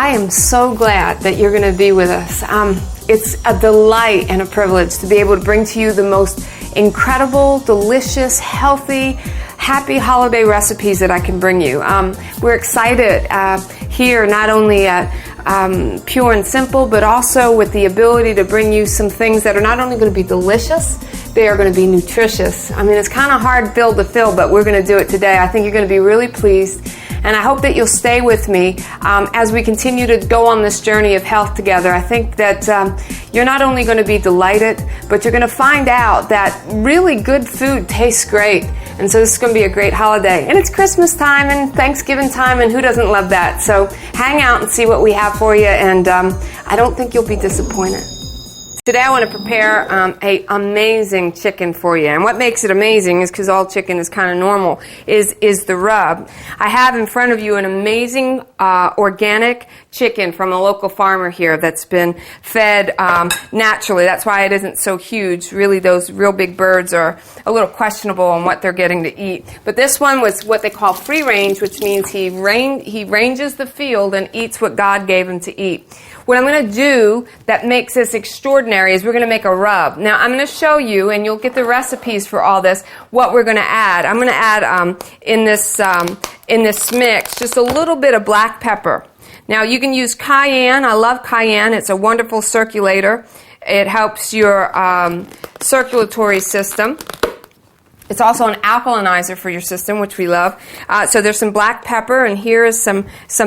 I am so glad that you're going to be with us. It's a delight and a privilege to be able to bring to you the most incredible, delicious, healthy, happy holiday recipes that I can bring you. We're excited here not only at Pure and Simple, but also with the ability to bring you some things that are not only going to be delicious, they are going to be nutritious. I mean, it's kind of hard pill to fill, but we're going to do it today. I think you're going to be really pleased. And I hope that you'll stay with me as we continue to go on this journey of health together. I think that you're not only going to be delighted, but you're going to find out that really good food tastes great. And so this is going to be a great holiday. And it's Christmas time and Thanksgiving time, and who doesn't love that? So hang out and see what we have for you, and I don't think you'll be disappointed. Today I want to prepare a amazing chicken for you, and what makes it amazing is because all chicken is kind of normal, is the rub. I have in front of you an amazing organic chicken from a local farmer here that's been fed naturally. That's why it isn't so huge. Really, those real big birds are a little questionable on what they're getting to eat. But this one was what they call free range, which means he ranges the field and eats what God gave him to eat. What I'm going to do that makes this extraordinary is we're going to make a rub. Now, I'm going to show you, and you'll get the recipes for all this, what we're going to add. I'm going to add in this mix just a little bit of black pepper. Now, you can use cayenne. I love cayenne. It's a wonderful circulator. It helps your circulatory system. It's also an alkalinizer for your system, which we love. So there's some black pepper, and here is some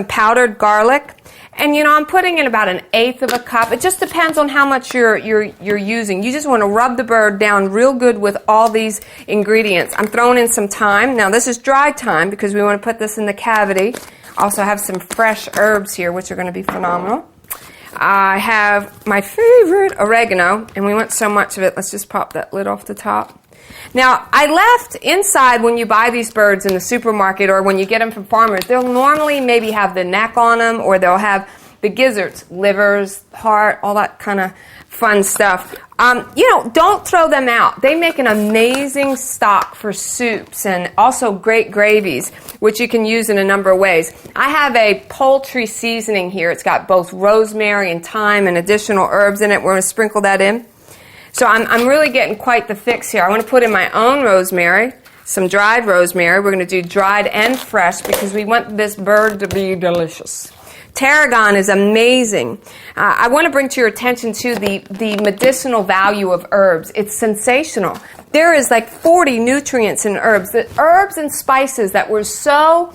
powdered garlic. And you know, I'm putting in about 1/8 of a cup. It just depends on how much you're using. You just want to rub the bird down real good with all these ingredients. I'm throwing in some thyme. Now this is dried thyme because we want to put this in the cavity. Also have some fresh herbs here, which are going to be phenomenal. I have my favorite oregano, and we want so much of it. Let's just pop that lid off the top. Now, I left inside when you buy these birds in the supermarket or when you get them from farmers, they'll normally maybe have the neck on them, or they'll have the gizzards, livers, heart, all that kind of fun stuff. Don't throw them out. They make an amazing stock for soups and also great gravies, which you can use in a number of ways. I have a poultry seasoning here. It's got both rosemary and thyme and additional herbs in it. We're going to sprinkle that in. So I'm really getting quite the fix here. I want to put in my own rosemary, some dried rosemary. We're going to do dried and fresh because we want this bird to be delicious. Tarragon is amazing. I want to bring to your attention, too, the medicinal value of herbs. It's sensational. There is like 40 nutrients in herbs. The herbs and spices that were so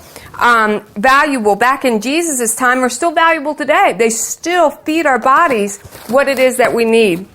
valuable back in Jesus' time are still valuable today. They still feed our bodies what it is that we need.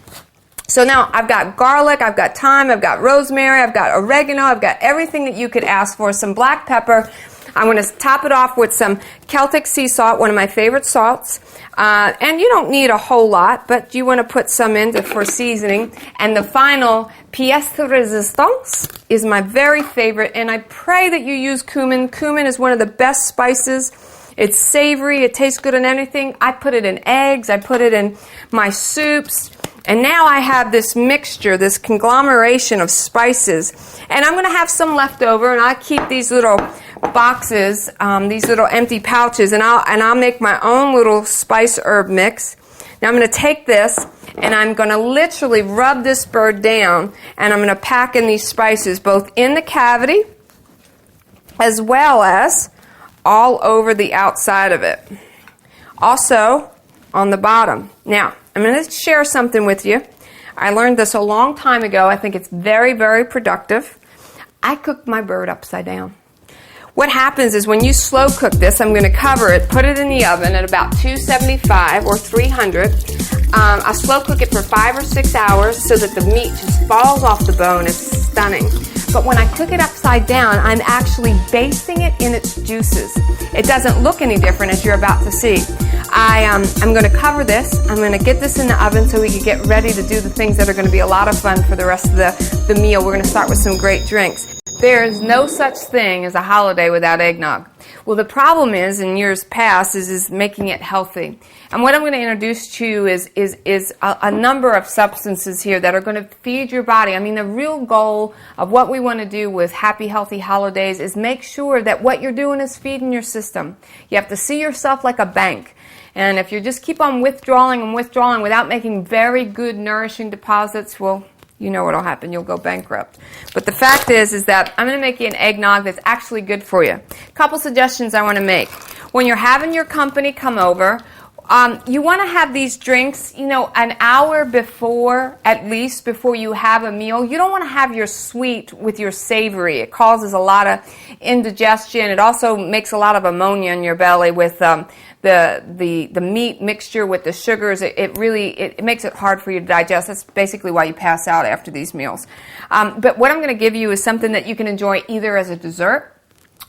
So now I've got garlic, I've got thyme, I've got rosemary, I've got oregano, I've got everything that you could ask for, some black pepper. I'm going to top it off with some Celtic sea salt, one of my favorite salts. And you don't need a whole lot, but you want to put some in for seasoning. And the final pièce de résistance is my very favorite, and I pray that you use cumin. Cumin is one of the best spices. It's savory, it tastes good in anything. I put it in eggs, I put it in my soups. And now I have this mixture, this conglomeration of spices. And I'm going to have some left over, and I keep these little boxes, these little empty pouches, and I'll make my own little spice herb mix. Now I'm going to take this, and I'm going to literally rub this bird down, and I'm going to pack in these spices both in the cavity as well as all over the outside of it. Also on the bottom. Now, I'm going to share something with you. I learned this a long time ago. I think it's very, very productive. I cooked my bird upside down. What happens is when you slow cook this, I'm going to cover it, put it in the oven at about 275 or 300. I slow cook it for 5 or 6 hours so that the meat just falls off the bone. It's stunning. But when I cook it upside down, I'm actually basting it in its juices. It doesn't look any different, as you're about to see. I'm going to cover this. I'm going to get this in the oven so we can get ready to do the things that are going to be a lot of fun for the rest of the meal. We're going to start with some great drinks. There is no such thing as a holiday without eggnog. Well, the problem is, in years past, is making it healthy. And what I'm going to introduce to you is a number of substances here that are going to feed your body. I mean, the real goal of what we want to do with happy, healthy holidays is make sure that what you're doing is feeding your system. You have to see yourself like a bank. And if you just keep on withdrawing and withdrawing without making very good nourishing deposits, well, you know what'll happen. You'll go bankrupt. But the fact is that I'm going to make you an eggnog that's actually good for you. A couple suggestions I want to make. When you're having your company come over, you want to have these drinks, an hour before, at least, before you have a meal. You don't want to have your sweet with your savory. It causes a lot of indigestion. It also makes a lot of ammonia in your belly with the meat mixture with the sugars. It makes it hard for you to digest. That's basically why you pass out after these meals. But what I'm going to give you is something that you can enjoy either as a dessert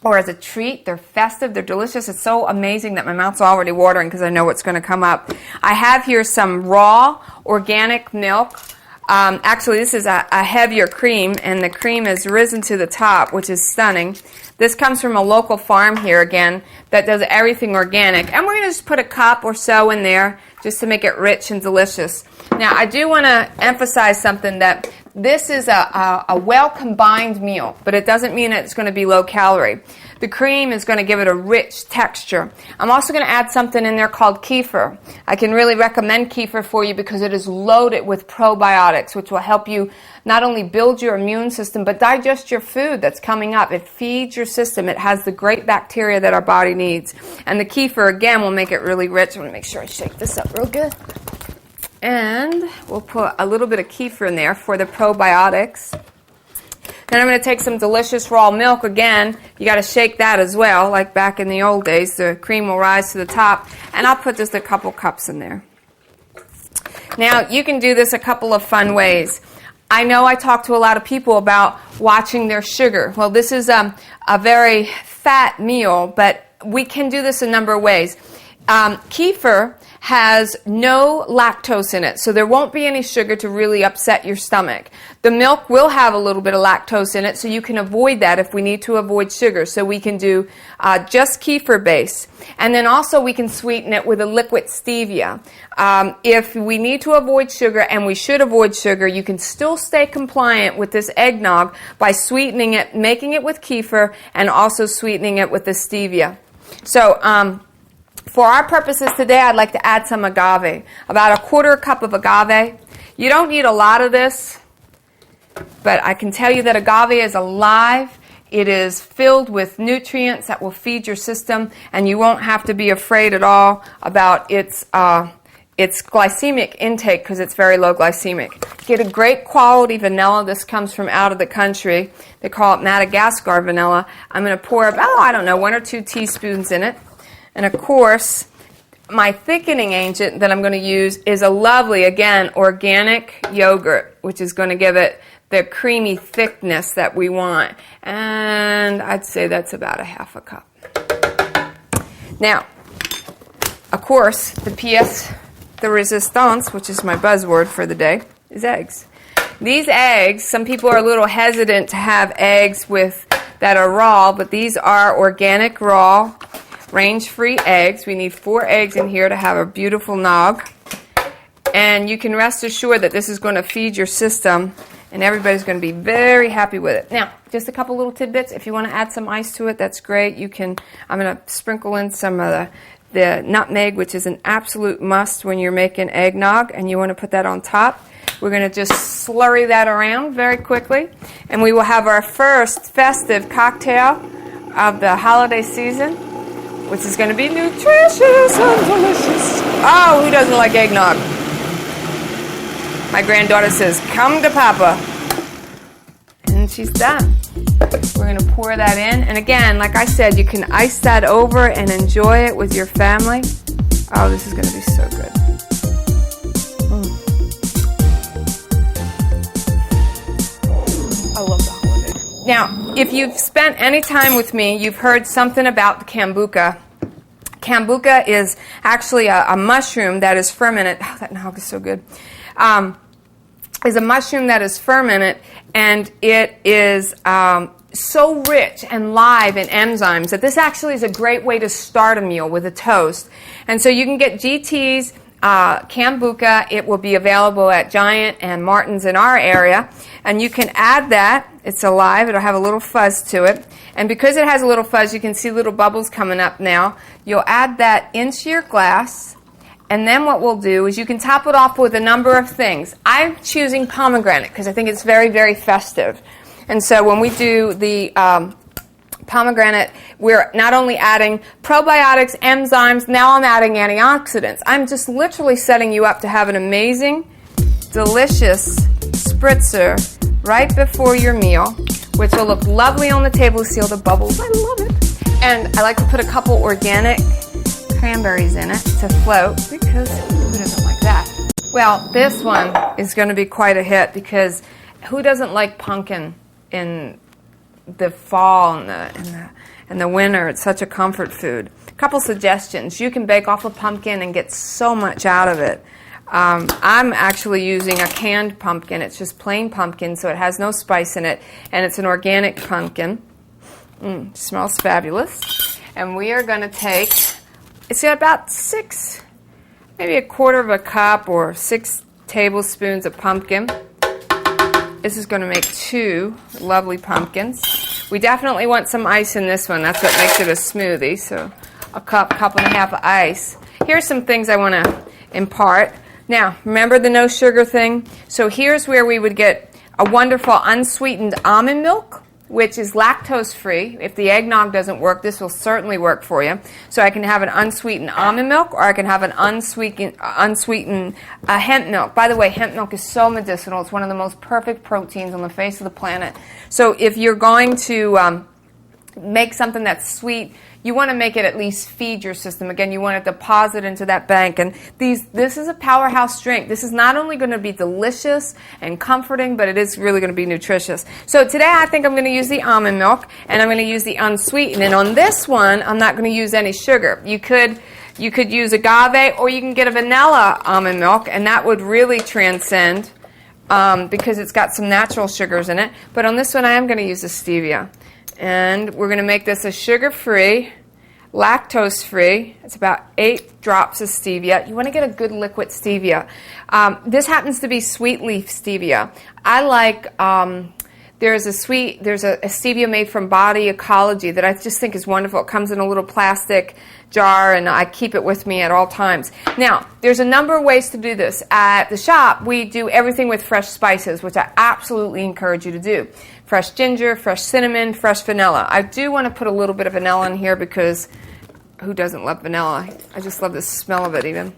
or as a treat. They're festive, they're delicious. It's so amazing that my mouth's already watering because I know what's going to come up. I have here some raw organic milk. Actually, this is a heavier cream, and the cream is risen to the top, which is stunning. This comes from a local farm here again that does everything organic. And we're going to just put a cup or so in there just to make it rich and delicious. Now, I do want to emphasize something, that this is a well-combined meal, but it doesn't mean it's going to be low calorie. The cream is going to give it a rich texture. I'm also going to add something in there called kefir. I can really recommend kefir for you because it is loaded with probiotics, which will help you not only build your immune system, but digest your food that's coming up. It feeds your system. It has the great bacteria that our body needs. And the kefir, again, will make it really rich. I'm going to make sure I shake this up real good. And we'll put a little bit of kefir in there for the probiotics. Then I'm going to take some delicious raw milk again. You got to shake that as well, like back in the old days. The cream will rise to the top. And I'll put just a couple cups in there. Now, you can do this a couple of fun ways. I know I talk to a lot of people about watching their sugar. Well, this is a very fat meal, but we can do this a number of ways. Kefir has no lactose in it, so there won't be any sugar to really upset your stomach. The milk will have a little bit of lactose in it, so you can avoid that if we need to avoid sugar. So we can do just kefir base. And then also we can sweeten it with a liquid stevia. If we need to avoid sugar, and we should avoid sugar, you can still stay compliant with this eggnog by sweetening it, making it with kefir, and also sweetening it with the stevia. So, for our purposes today, I'd like to add some agave, about 1/4 cup of agave. You don't need a lot of this, but I can tell you that agave is alive. It is filled with nutrients that will feed your system, and you won't have to be afraid at all about its glycemic intake because it's very low glycemic. Get a great quality vanilla. This comes from out of the country. They call it Madagascar vanilla. I'm going to pour about, 1 or 2 teaspoons in it. And of course, my thickening agent that I'm going to use is a lovely, again, organic yogurt, which is going to give it the creamy thickness that we want. And I'd say that's about 1/2 cup. Now, of course, the pièce de résistance, which is my buzzword for the day, is eggs. These eggs, some people are a little hesitant to have eggs that are raw, but these are organic raw range-free eggs. We need 4 eggs in here to have a beautiful nog. And you can rest assured that this is going to feed your system, and everybody's going to be very happy with it. Now, just a couple little tidbits. If you want to add some ice to it, that's great. I'm going to sprinkle in some of the nutmeg, which is an absolute must when you're making eggnog, and you want to put that on top. We're going to just slurry that around very quickly, and we will have our first festive cocktail of the holiday season, which is going to be nutritious and delicious. Oh, who doesn't like eggnog? My granddaughter says, "Come to Papa." And she's done. We're going to pour that in. And again, like I said, you can ice that over and enjoy it with your family. Oh, this is going to be so good. I love the holiday. Now, if you've spent any time with me, you've heard something about the kombucha. Kombucha is actually a mushroom that is fermented. Oh, that nog is so good. Is a mushroom that is fermented, and it is so rich and live in enzymes that this actually is a great way to start a meal with a toast. And so you can get GT's Kombucha. It will be available at Giant and Martin's in our area. And you can add that. It's alive. It'll have a little fuzz to it. And because it has a little fuzz, you can see little bubbles coming up now. You'll add that into your glass. And then what we'll do is you can top it off with a number of things. I'm choosing pomegranate because I think it's very, very festive. And so when we do the pomegranate, we're not only adding probiotics, enzymes, now I'm adding antioxidants. I'm just literally setting you up to have an amazing, delicious spritzer right before your meal, which will look lovely on the table. See all the bubbles? I love it. And I like to put a couple organic cranberries in it to float, because who doesn't like that? Well, this one is going to be quite a hit, because who doesn't like pumpkin in the fall and the winter? It's such a comfort food. A couple suggestions. You can bake off a pumpkin and get so much out of it. I'm actually using a canned pumpkin. It's just plain pumpkin, so it has no spice in it, and it's an organic pumpkin. Smells fabulous. And we are going to take, it's got about 6, maybe a quarter of a cup or 6 tablespoons of pumpkin. This is going to make 2 lovely pumpkins. We definitely want some ice in this one. That's what makes it a smoothie. So a cup and a half of ice. Here's some things I want to impart. Now, remember the no sugar thing? So here's where we would get a wonderful unsweetened almond milk, which is lactose-free. If the eggnog doesn't work, this will certainly work for you. So I can have an unsweetened almond milk, or I can have an unsweetened hemp milk. By the way, hemp milk is so medicinal. It's one of the most perfect proteins on the face of the planet. So if you're going to make something that's sweet, you want to make it at least feed your system. Again, you want to deposit into that bank. And this is a powerhouse drink. This is not only going to be delicious and comforting, but it is really going to be nutritious. So today I think I'm going to use the almond milk, and I'm going to use the unsweetened. And on this one, I'm not going to use any sugar. You could use agave, or you can get a vanilla almond milk, and that would really transcend because it's got some natural sugars in it. But on this one, I am going to use the stevia. And we're going to make this a sugar-free, lactose-free. It's about 8 drops of stevia. You want to get a good liquid stevia. This happens to be sweet leaf stevia. I like, there's a stevia made from Body Ecology that I just think is wonderful. It comes in a little plastic jar, and I keep it with me at all times. Now, there's a number of ways to do this. At the shop, we do everything with fresh spices, which I absolutely encourage you to do. Fresh ginger, fresh cinnamon, fresh vanilla. I do want to put a little bit of vanilla in here because who doesn't love vanilla? I just love the smell of it even.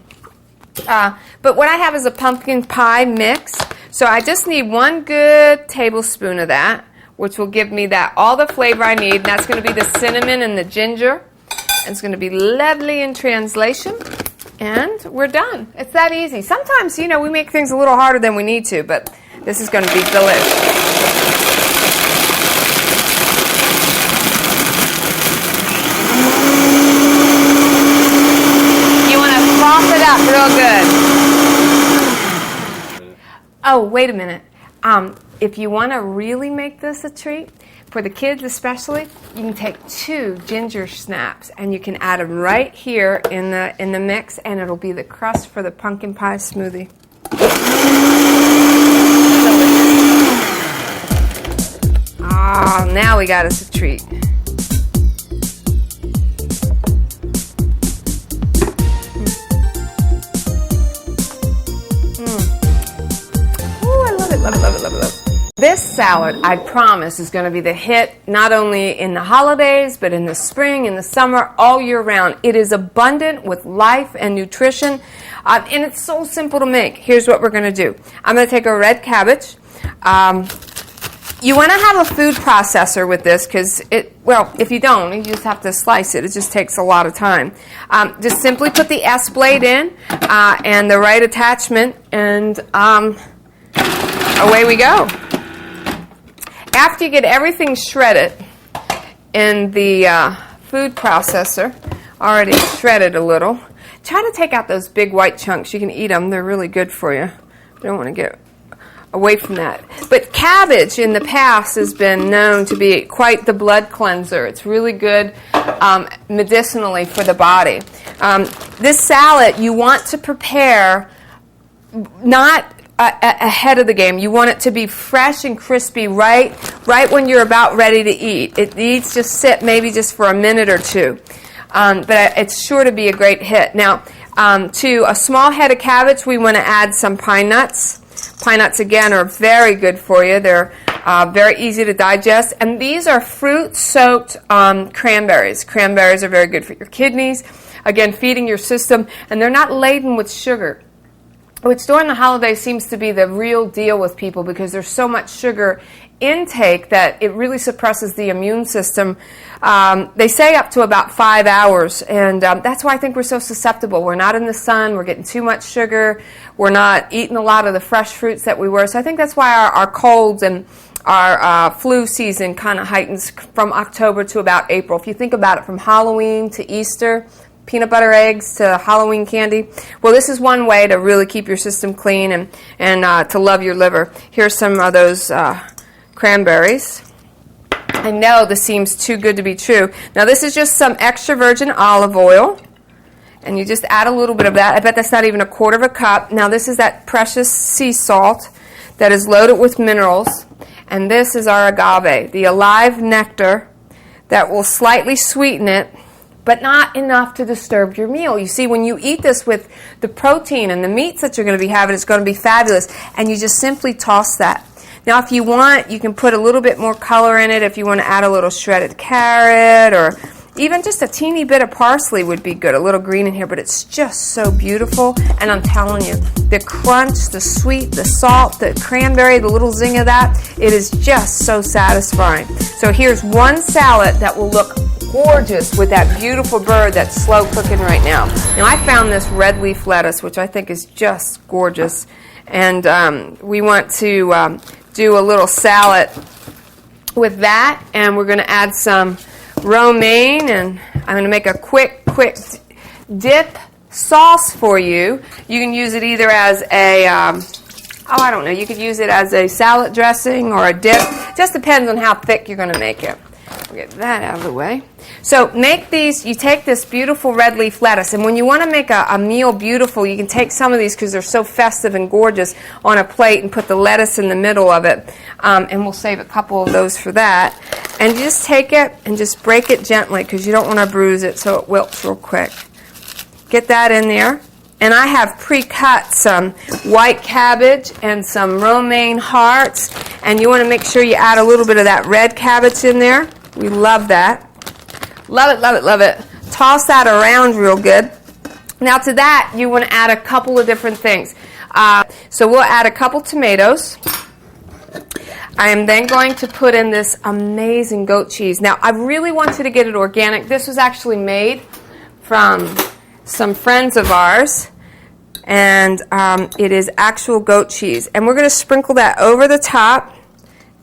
But what I have is a pumpkin pie mix. So I just need 1 good tablespoon of that, which will give me all the flavor I need. And that's going to be the cinnamon and the ginger. And it's going to be lovely in translation. And we're done. It's that easy. Sometimes, we make things a little harder than we need to, but this is going to be delicious. Froth it up real good. Oh, wait a minute. If you want to really make this a treat, for the kids especially, you can take 2 ginger snaps and you can add them right here in the mix, and it'll be the crust for the pumpkin pie smoothie. Oh, now we got us a treat. Love it. This salad, I promise, is going to be the hit not only in the holidays, but in the spring, in the summer, all year round. It is abundant with life and nutrition, and it's so simple to make. Here's what we're going to do. I'm going to take a red cabbage. You want to have a food processor with this because if you don't, you just have to slice it. It just takes a lot of time. Just simply put the S blade in and the right attachment, and away we go. After you get everything shredded in the food processor, already shredded a little, try to take out those big white chunks. You can eat them. They're really good for you. You don't want to get away from that. But cabbage in the past has been known to be quite the blood cleanser. It's really good medicinally for the body. This salad you want to prepare not ahead of the game. You want it to be fresh and crispy right when you're about ready to eat. It needs to sit maybe just for a minute or two. But it's sure to be a great hit. Now, to a small head of cabbage, we want to add some pine nuts. Pine nuts, again, are very good for you. They're very easy to digest. And these are fruit-soaked cranberries. Cranberries are very good for your kidneys. Again, feeding your system. And they're not laden with sugar, which during the holidays seems to be the real deal with people because there's so much sugar intake that it really suppresses the immune system. They say up to about 5 hours, and that's why I think we're so susceptible. We're not in the sun, we're getting too much sugar, we're not eating a lot of the fresh fruits that we were. So I think that's why our colds and our flu season kind of heightens from October to about April. If you think about it, from Halloween to Easter, peanut butter eggs to Halloween candy. Well, this is one way to really keep your system clean and to love your liver. Here's some of those cranberries. I know this seems too good to be true. Now this is just some extra virgin olive oil, and you just add a little bit of that. I bet that's not even a quarter of a cup. Now this is that precious sea salt that is loaded with minerals, and this is our agave, the alive nectar that will slightly sweeten it, but not enough to disturb your meal. You see, when you eat this with the protein and the meats that you're going to be having, it's going to be fabulous, and you just simply toss that. Now, if you want, you can put a little bit more color in it. If you want to add a little shredded carrot or even just a teeny bit of parsley would be good, a little green in here, but it's just so beautiful. And I'm telling you, the crunch, the sweet, the salt, the cranberry, the little zing of that, it is just so satisfying. So here's one salad that will look gorgeous with that beautiful bird that's slow cooking right now. Now, I found this red leaf lettuce, which I think is just gorgeous. And we want to do a little salad with that, and we're going to add some romaine, and I'm going to make a quick dip sauce for you. You can use it either as a I don't know, you could use it as a salad dressing or a dip. Just depends on how thick you're going to make it. We'll get that out of the way. So make these, you take this beautiful red leaf lettuce, and when you want to make a meal beautiful, you can take some of these because they're so festive and gorgeous on a plate and put the lettuce in the middle of it. And we'll save a couple of those for that. And you just take it and just break it gently because you don't want to bruise it so it wilts real quick. Get that in there. And I have pre-cut some white cabbage and some romaine hearts. And you want to make sure you add a little bit of that red cabbage in there. We love that. Love it, love it, love it. Toss that around real good. Now to that, you want to add a couple of different things. So we'll add a couple tomatoes. I am then going to put in this amazing goat cheese. Now, I really wanted to get it organic. This was actually made from some friends of ours, and it is actual goat cheese. And we're going to sprinkle that over the top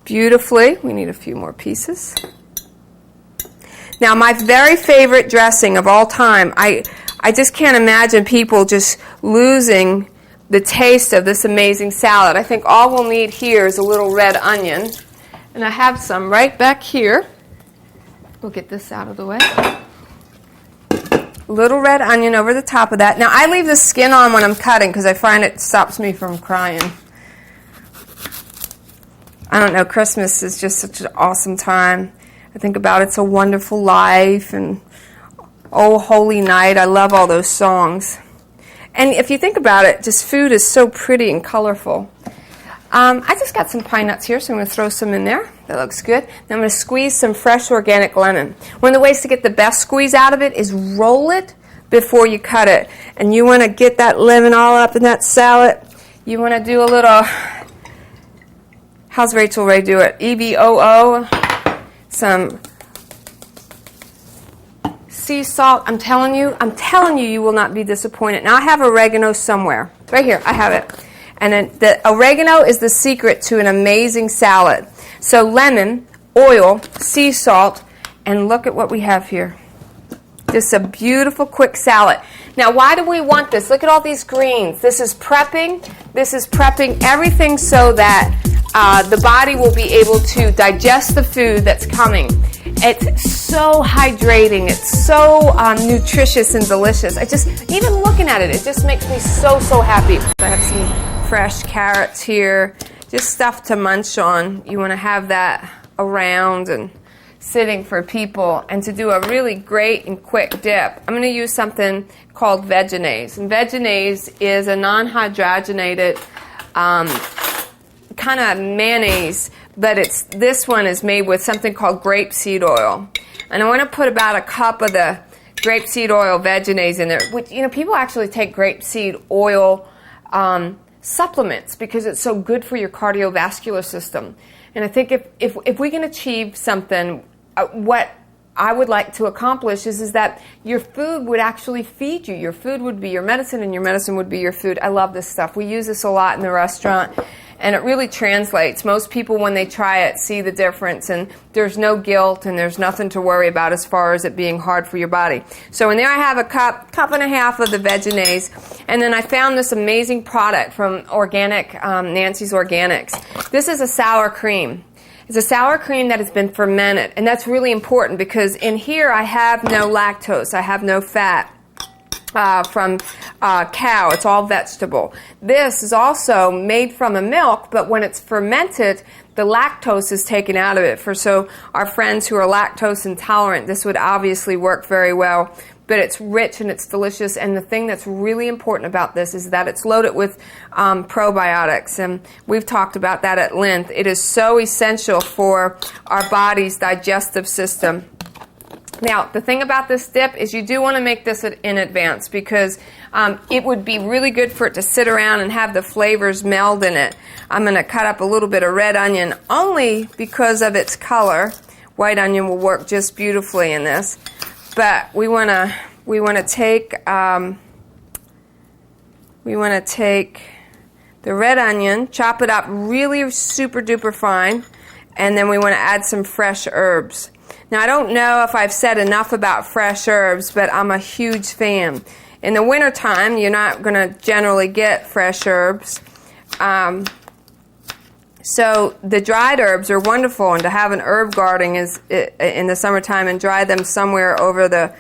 beautifully. We need a few more pieces. Now, my very favorite dressing of all time, I just can't imagine people just losing the taste of this amazing salad. I think all we'll need here is a little red onion, and I have some right back here. We'll get this out of the way. Little red onion over the top of that. Now, I leave the skin on when I'm cutting because I find it stops me from crying. I don't know, Christmas is just such an awesome time. I think about It's a Wonderful Life and Oh Holy Night. I love all those songs. And if you think about it, just food is so pretty and colorful. I just got some pine nuts here, so I'm going to throw some in there. That looks good. Then I'm going to squeeze some fresh organic lemon. One of the ways to get the best squeeze out of it is roll it before you cut it. And you want to get that lemon all up in that salad. You want to do a little, how's Rachel Ray do it? EVOO, some sea salt. I'm telling you, you will not be disappointed. Now I have oregano somewhere. Right here, I have it. And then the oregano is the secret to an amazing salad. So lemon, oil, sea salt, and look at what we have here. Just a beautiful, quick salad. Now, why do we want this? Look at all these greens. This is prepping everything so that the body will be able to digest the food that's coming. It's so hydrating. It's so nutritious and delicious. Even looking at it, it just makes me so, so happy. I have some fresh carrots here, just stuff to munch on. You want to have that around and sitting for people. And to do a really great and quick dip, I'm going to use something called Vegenaise. And Vegenaise is a non-hydrogenated kind of mayonnaise, but this one is made with something called grapeseed oil. And I want to put about a cup of the grapeseed oil Vegenaise in there. Which, people actually take grapeseed oil supplements because it's so good for your cardiovascular system. And I think if we can achieve something, what I would like to accomplish is that your food would actually feed you. Your food would be your medicine, and your medicine would be your food. I love this stuff. We use this a lot in the restaurant, and it really translates. Most people, when they try it, see the difference, and there's no guilt, and there's nothing to worry about as far as it being hard for your body. So in there I have a cup and a half of the Vegenaise, and then I found this amazing product from Nancy's Organics. This is a sour cream. It's a sour cream that has been fermented, and that's really important because in here I have no lactose, I have no fat from cow. It's all vegetable. This is also made from a milk, but when it's fermented, the lactose is taken out of it. So our friends who are lactose intolerant, this would obviously work very well. But it's rich and it's delicious, and the thing that's really important about this is that it's loaded with probiotics, and we've talked about that at length. It is so essential for our body's digestive system. Now, the thing about this dip is you do want to make this in advance because it would be really good for it to sit around and have the flavors meld in it. I'm going to cut up a little bit of red onion only because of its color. White onion will work just beautifully in this. But we want to take the red onion, chop it up really super duper fine, and then we want to add some fresh herbs. Now, I don't know if I've said enough about fresh herbs, but I'm a huge fan. In the wintertime, you're not going to generally get fresh herbs. So the dried herbs are wonderful, and to have an herb garden in the summertime and dry them somewhere over the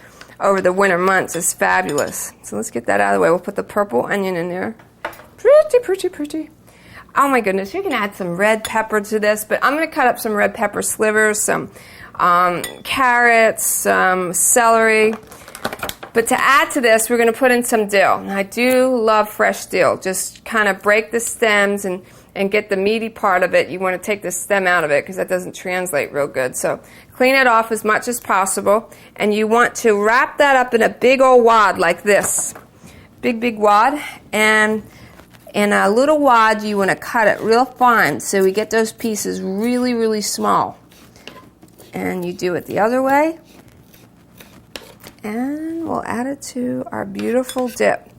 winter months is fabulous. So let's get that out of the way. We'll put the purple onion in there. Pretty, pretty, pretty. Oh my goodness, you can add some red pepper to this, but I'm going to cut up some red pepper slivers, some carrots, some celery. But to add to this, we're going to put in some dill. And I do love fresh dill. Just kind of break the stems and get the meaty part of it. You want to take the stem out of it because that doesn't translate real good. So clean it off as much as possible. And you want to wrap that up in a big old wad like this. Big, big wad. And in a little wad, you want to cut it real fine so we get those pieces really, really small. And you do it the other way. And we'll add it to our beautiful dip.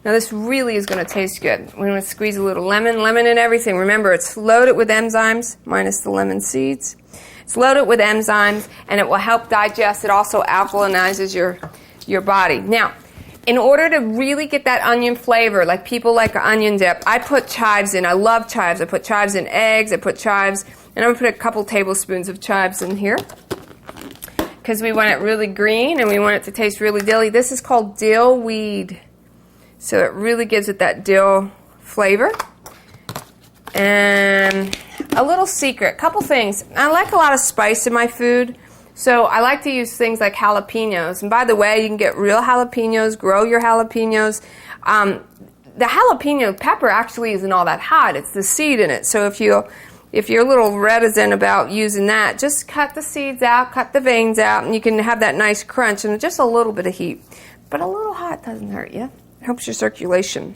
Now this really is going to taste good. We're going to squeeze a little lemon in everything. Remember, it's loaded with enzymes, minus the lemon seeds. It's loaded with enzymes, and it will help digest. It also alkalinizes your body. Now, in order to really get that onion flavor, like people like an onion dip, I put chives in. I love chives. I put chives in eggs. I put chives, and I'm going to put a couple tablespoons of chives in here because we want it really green and we want it to taste really dilly. This is called dill weed. So it really gives it that dill flavor. And a little secret, couple things. I like a lot of spice in my food, so I like to use things like jalapenos. And by the way, you can get real jalapenos, grow your jalapenos. The jalapeno pepper actually isn't all that hot. It's the seed in it. So if you're a little reticent about using that, just cut the seeds out, cut the veins out, and you can have that nice crunch and just a little bit of heat. But a little hot doesn't hurt you. It helps your circulation.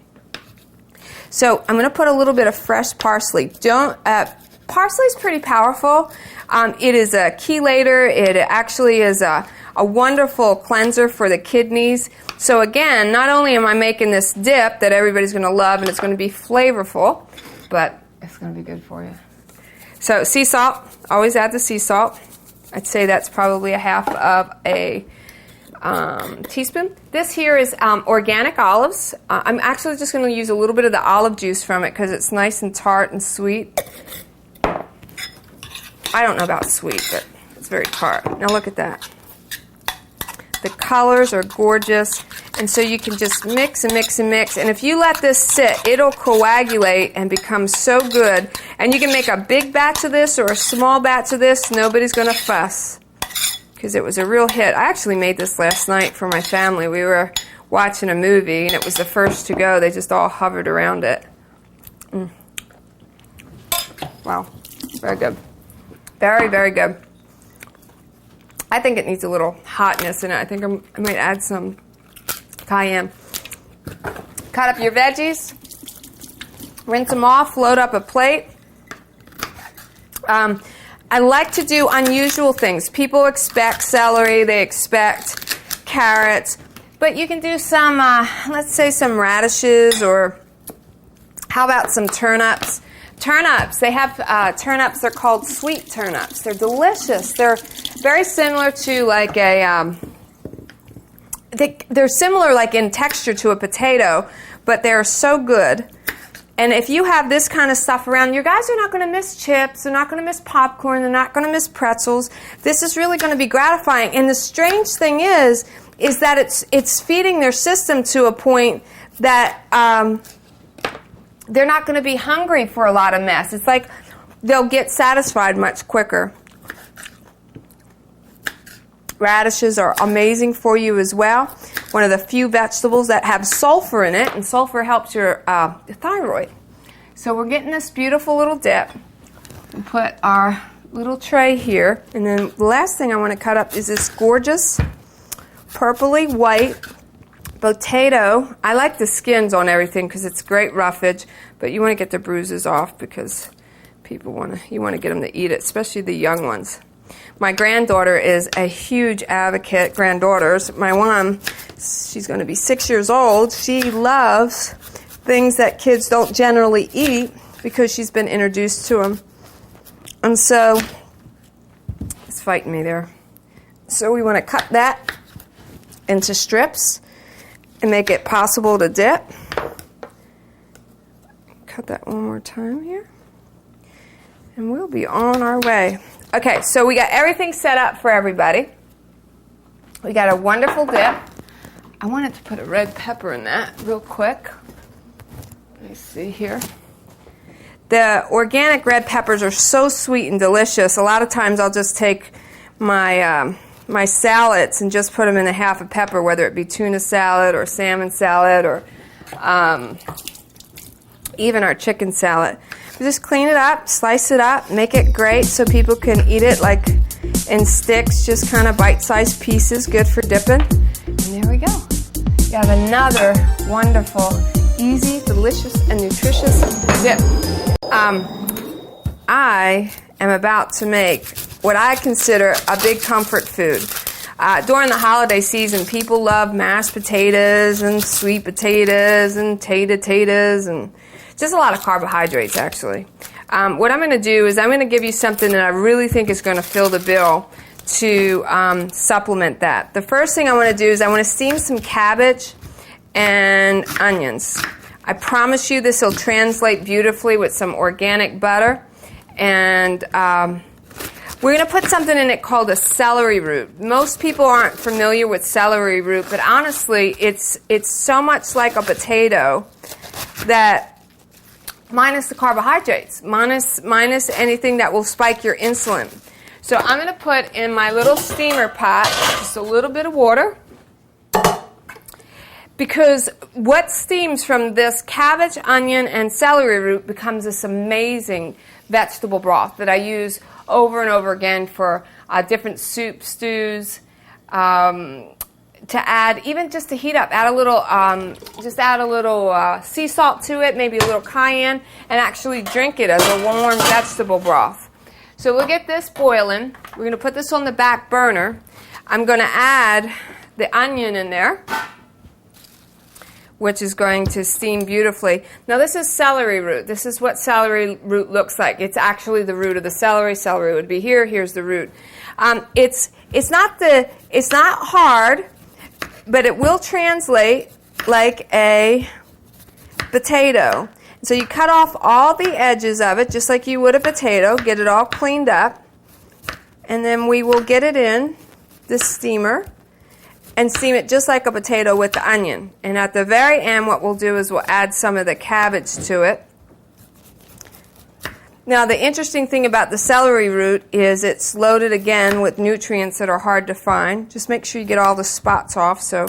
So I'm going to put a little bit of fresh parsley. Parsley is pretty powerful. It is a chelator. It actually is a wonderful cleanser for the kidneys. So again, not only am I making this dip that everybody's going to love and it's going to be flavorful, but it's going to be good for you. So sea salt, always add the sea salt. I'd say that's probably a half of a teaspoon. This here is organic olives. I'm actually just going to use a little bit of the olive juice from it because it's nice and tart and sweet. I don't know about sweet, but it's very tart. Now look at that. The colors are gorgeous, and so you can just mix and mix and mix, and if you let this sit, it'll coagulate and become so good. And you can make a big batch of this or a small batch of this. Nobody's going to fuss because it was a real hit. I actually made this last night for my family. We were watching a movie, and it was the first to go. They just all hovered around it. Wow, very good. Very, very good. I think it needs a little hotness in it. I think I might add some cayenne. Cut up your veggies, rinse them off, load up a plate. I like to do unusual things. People expect celery, they expect carrots, but you can do some, let's say some radishes, or how about some turnips? Turnips, they have turnips, they're called sweet turnips. They're delicious. They're very similar to like a, they're similar like in texture to a potato, but they're so good. And if you have this kind of stuff around, your guys are not going to miss chips, they're not going to miss popcorn, they're not going to miss pretzels. This is really going to be gratifying. And the strange thing is that it's feeding their system to a point that they're not going to be hungry for a lot of mess. It's like they'll get satisfied much quicker. Radishes are amazing for you as well. One of the few vegetables that have sulfur in it, and sulfur helps your thyroid. So we're getting this beautiful little dip. And put our little tray here. And then the last thing I want to cut up is this gorgeous purpley white potato. I like the skins on everything because it's great roughage, but you want to get the bruises off because you want to get them to eat it, especially the young ones. My granddaughter is a huge advocate, granddaughters. My one, she's going to be 6 years old. She loves things that kids don't generally eat because she's been introduced to them. And so, it's fighting me there. So we want to cut that into strips and make it possible to dip. Cut that one more time here. And we'll be on our way. Okay, so we got everything set up for everybody. We got a wonderful dip. I wanted to put a red pepper in that real quick. Let me see here. The organic red peppers are so sweet and delicious. A lot of times I'll just take my my salads and just put them in a half a pepper, whether it be tuna salad or salmon salad or even our chicken salad. Just clean it up, slice it up, make it great so people can eat it like in sticks, just kind of bite-sized pieces, good for dipping. And there we go. We have another wonderful, easy, delicious, and nutritious dip. I am about to make what I consider a big comfort food. During the holiday season, people love mashed potatoes and sweet potatoes and taters and just a lot of carbohydrates, actually. What I'm going to do is I'm going to give you something that I really think is going to fill the bill to supplement that. The first thing I want to do is I want to steam some cabbage and onions. I promise you this will translate beautifully with some organic butter. And we're going to put something in it called a celery root. Most people aren't familiar with celery root, but honestly, it's so much like a potato that minus the carbohydrates, minus anything that will spike your insulin. So I'm going to put in my little steamer pot just a little bit of water, because what steams from this cabbage, onion, and celery root becomes this amazing vegetable broth that I use over and over again for different soups, stews, to add, even just to heat up, add a little sea salt to it, maybe a little cayenne, and actually drink it as a warm vegetable broth. So we'll get this boiling. We're going to put this on the back burner. I'm going to add the onion in there, which is going to steam beautifully. Now this is celery root. This is what celery root looks like. It's actually the root of the celery. Celery would be here. Here's the root. It's not hard. but it will translate like a potato. So you cut off all the edges of it, just like you would a potato, get it all cleaned up, and then we will get it in the steamer and steam it just like a potato with the onion. And at the very end, what we'll do is we'll add some of the cabbage to it. Now, the interesting thing about the celery root is it's loaded again with nutrients that are hard to find. Just make sure you get all the spots off so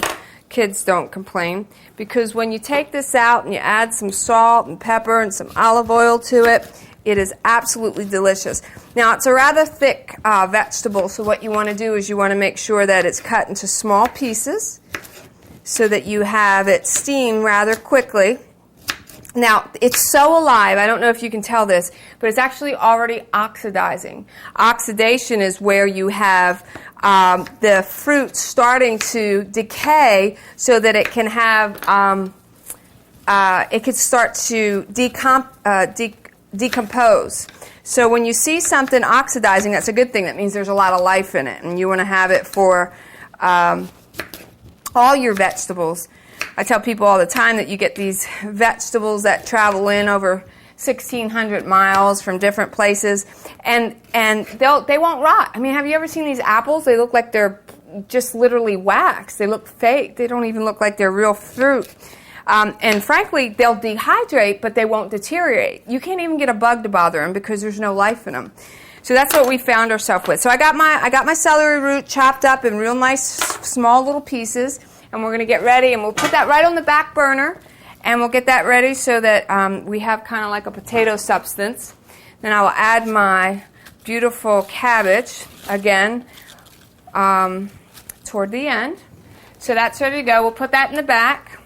kids don't complain. Because when you take this out and you add some salt and pepper and some olive oil to it, it is absolutely delicious. Now, it's a rather thick vegetable, so what you want to do is you want to make sure that it's cut into small pieces so that you have it steam rather quickly. Now, it's so alive, I don't know if you can tell this, but it's actually already oxidizing. Oxidation is where you have the fruit starting to decay so that it can have, it can start to decompose. So when you see something oxidizing, that's a good thing. That means there's a lot of life in it, and you want to have it for all your vegetables. I tell people all the time that you get these vegetables that travel in over 1,600 miles from different places, and they won't rot. I mean, have you ever seen these apples? They look like they're just literally wax. They look fake. They don't even look like they're real fruit. And frankly, they'll dehydrate, but they won't deteriorate. You can't even get a bug to bother them because there's no life in them. So that's what we found ourselves with. So I got my celery root chopped up in real nice small little pieces. And we're going to get ready, and we'll put that right on the back burner, and we'll get that ready so that we have kind of like a potato substance. Then I will add my beautiful cabbage again toward the end. So that's ready to go. We'll put that in the back.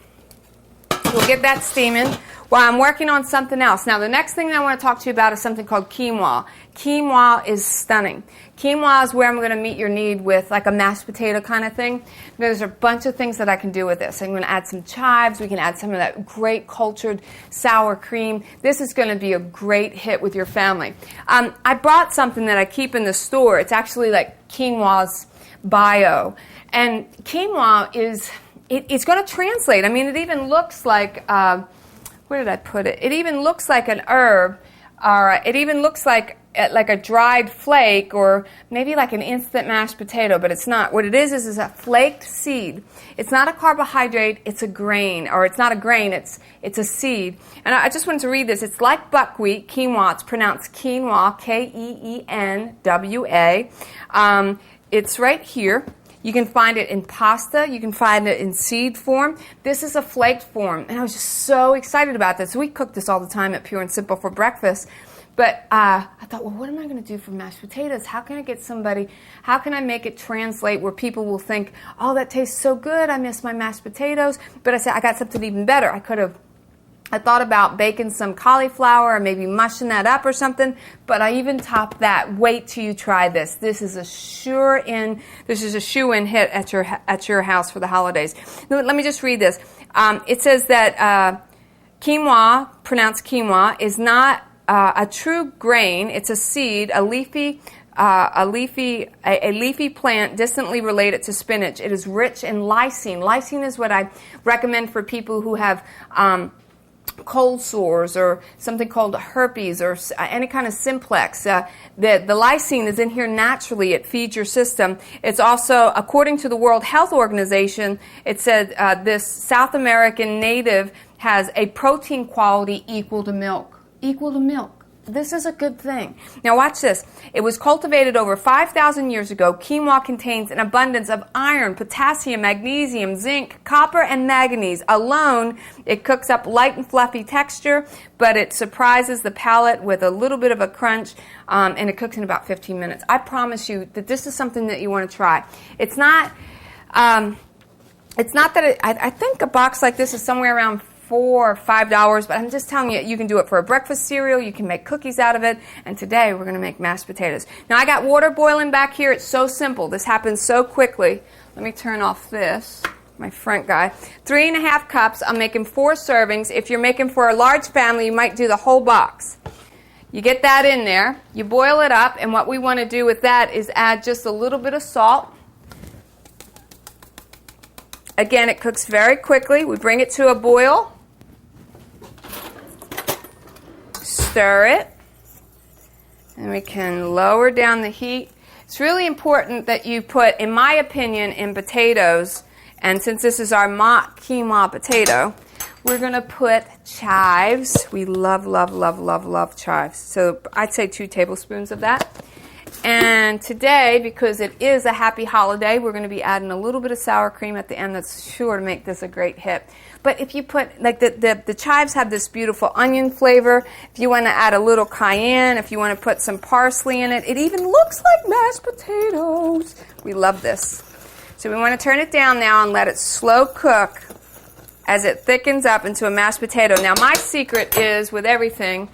We'll get that steaming while I'm working on something else. Now, the next thing that I want to talk to you about is something called quinoa. Quinoa is stunning. Quinoa is where I'm going to meet your need with like a mashed potato kind of thing. There's a bunch of things that I can do with this. I'm going to add some chives. We can add some of that great cultured sour cream. This is going to be a great hit with your family. I brought something that I keep in the store. It's actually like quinoa's bio. And quinoa is, it's going to translate. I mean, it even looks like, where did I put it? It even looks like an herb, or it even looks like a dried flake, or maybe like an instant mashed potato, but it's not. What it is a flaked seed. It's not a carbohydrate, it's a grain, or it's not a grain, it's a seed. And I just wanted to read this. It's like buckwheat, quinoa. It's pronounced quinoa, K-E-E-N-W-A. It's right here. You can find it in pasta. You can find it in seed form. This is a flaked form, and I was just so excited about this. We cook this all the time at Pure and Simple for breakfast. But I thought, well, what am I going to do for mashed potatoes? How can I make it translate where people will think, oh, that tastes so good, I miss my mashed potatoes. But I said, I got something even better. I thought about baking some cauliflower or maybe mushing that up or something, but I even topped that. Wait till you try this. This is a shoe-in hit at your house for the holidays. Now, let me just read this. It says that quinoa, pronounced quinoa, is not a true grain. It's a seed, a leafy plant distantly related to spinach. It is rich in lysine. Lysine is what I recommend for people who have cold sores or something called herpes or any kind of simplex. The lysine is in here naturally. It feeds your system. It's also, according to the World Health Organization, it said this South American native has a protein quality equal to milk. Equal to milk. This is a good thing. Now watch this. It was cultivated over 5,000 years ago. Quinoa contains an abundance of iron, potassium, magnesium, zinc, copper, and manganese. Alone, it cooks up light and fluffy texture, but it surprises the palate with a little bit of a crunch, and it cooks in about 15 minutes. I promise you that this is something that you want to try. It's not that I think a box like this is somewhere around $4 or $5, but I'm just telling you, you can do it for a breakfast cereal, you can make cookies out of it, and today we're going to make mashed potatoes. Now I got water boiling back here. It's so simple. This happens so quickly. Let me turn off this, my front guy. 3.5 cups. I'm making 4 servings. If you're making for a large family, you might do the whole box. You get that in there, you boil it up, and what we want to do with that is add just a little bit of salt, again, it cooks very quickly. We bring it to a boil. Stir it. And we can lower down the heat. It's really important that you put, in my opinion, in potatoes, and since this is our mock quinoa potato, we're going to put chives. We love, love, love, love, love chives. So I'd say 2 tablespoons of that. And today, because it is a happy holiday, we're going to be adding a little bit of sour cream at the end. That's sure to make this a great hit. But if you put, like the chives have this beautiful onion flavor. If you want to add a little cayenne, if you want to put some parsley in it, it even looks like mashed potatoes. We love this. So we want to turn it down now and let it slow cook as it thickens up into a mashed potato. Now my secret is, with everything,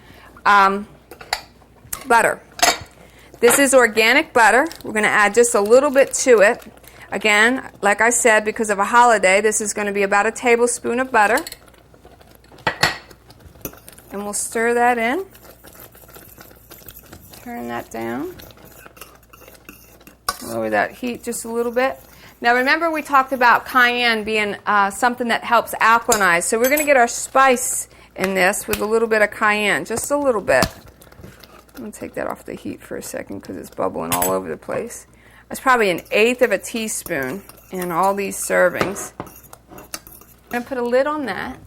butter. This is organic butter. We're going to add just a little bit to it. Again, like I said, because of a holiday, this is going to be about a tablespoon of butter. And we'll stir that in. Turn that down. Lower that heat just a little bit. Now remember, we talked about cayenne being something that helps alkalinize. So we're going to get our spice in this with a little bit of cayenne, just a little bit. I'm going to take that off the heat for a second because it's bubbling all over the place. That's probably 1/8 of a teaspoon in all these servings. I'm going to put a lid on that.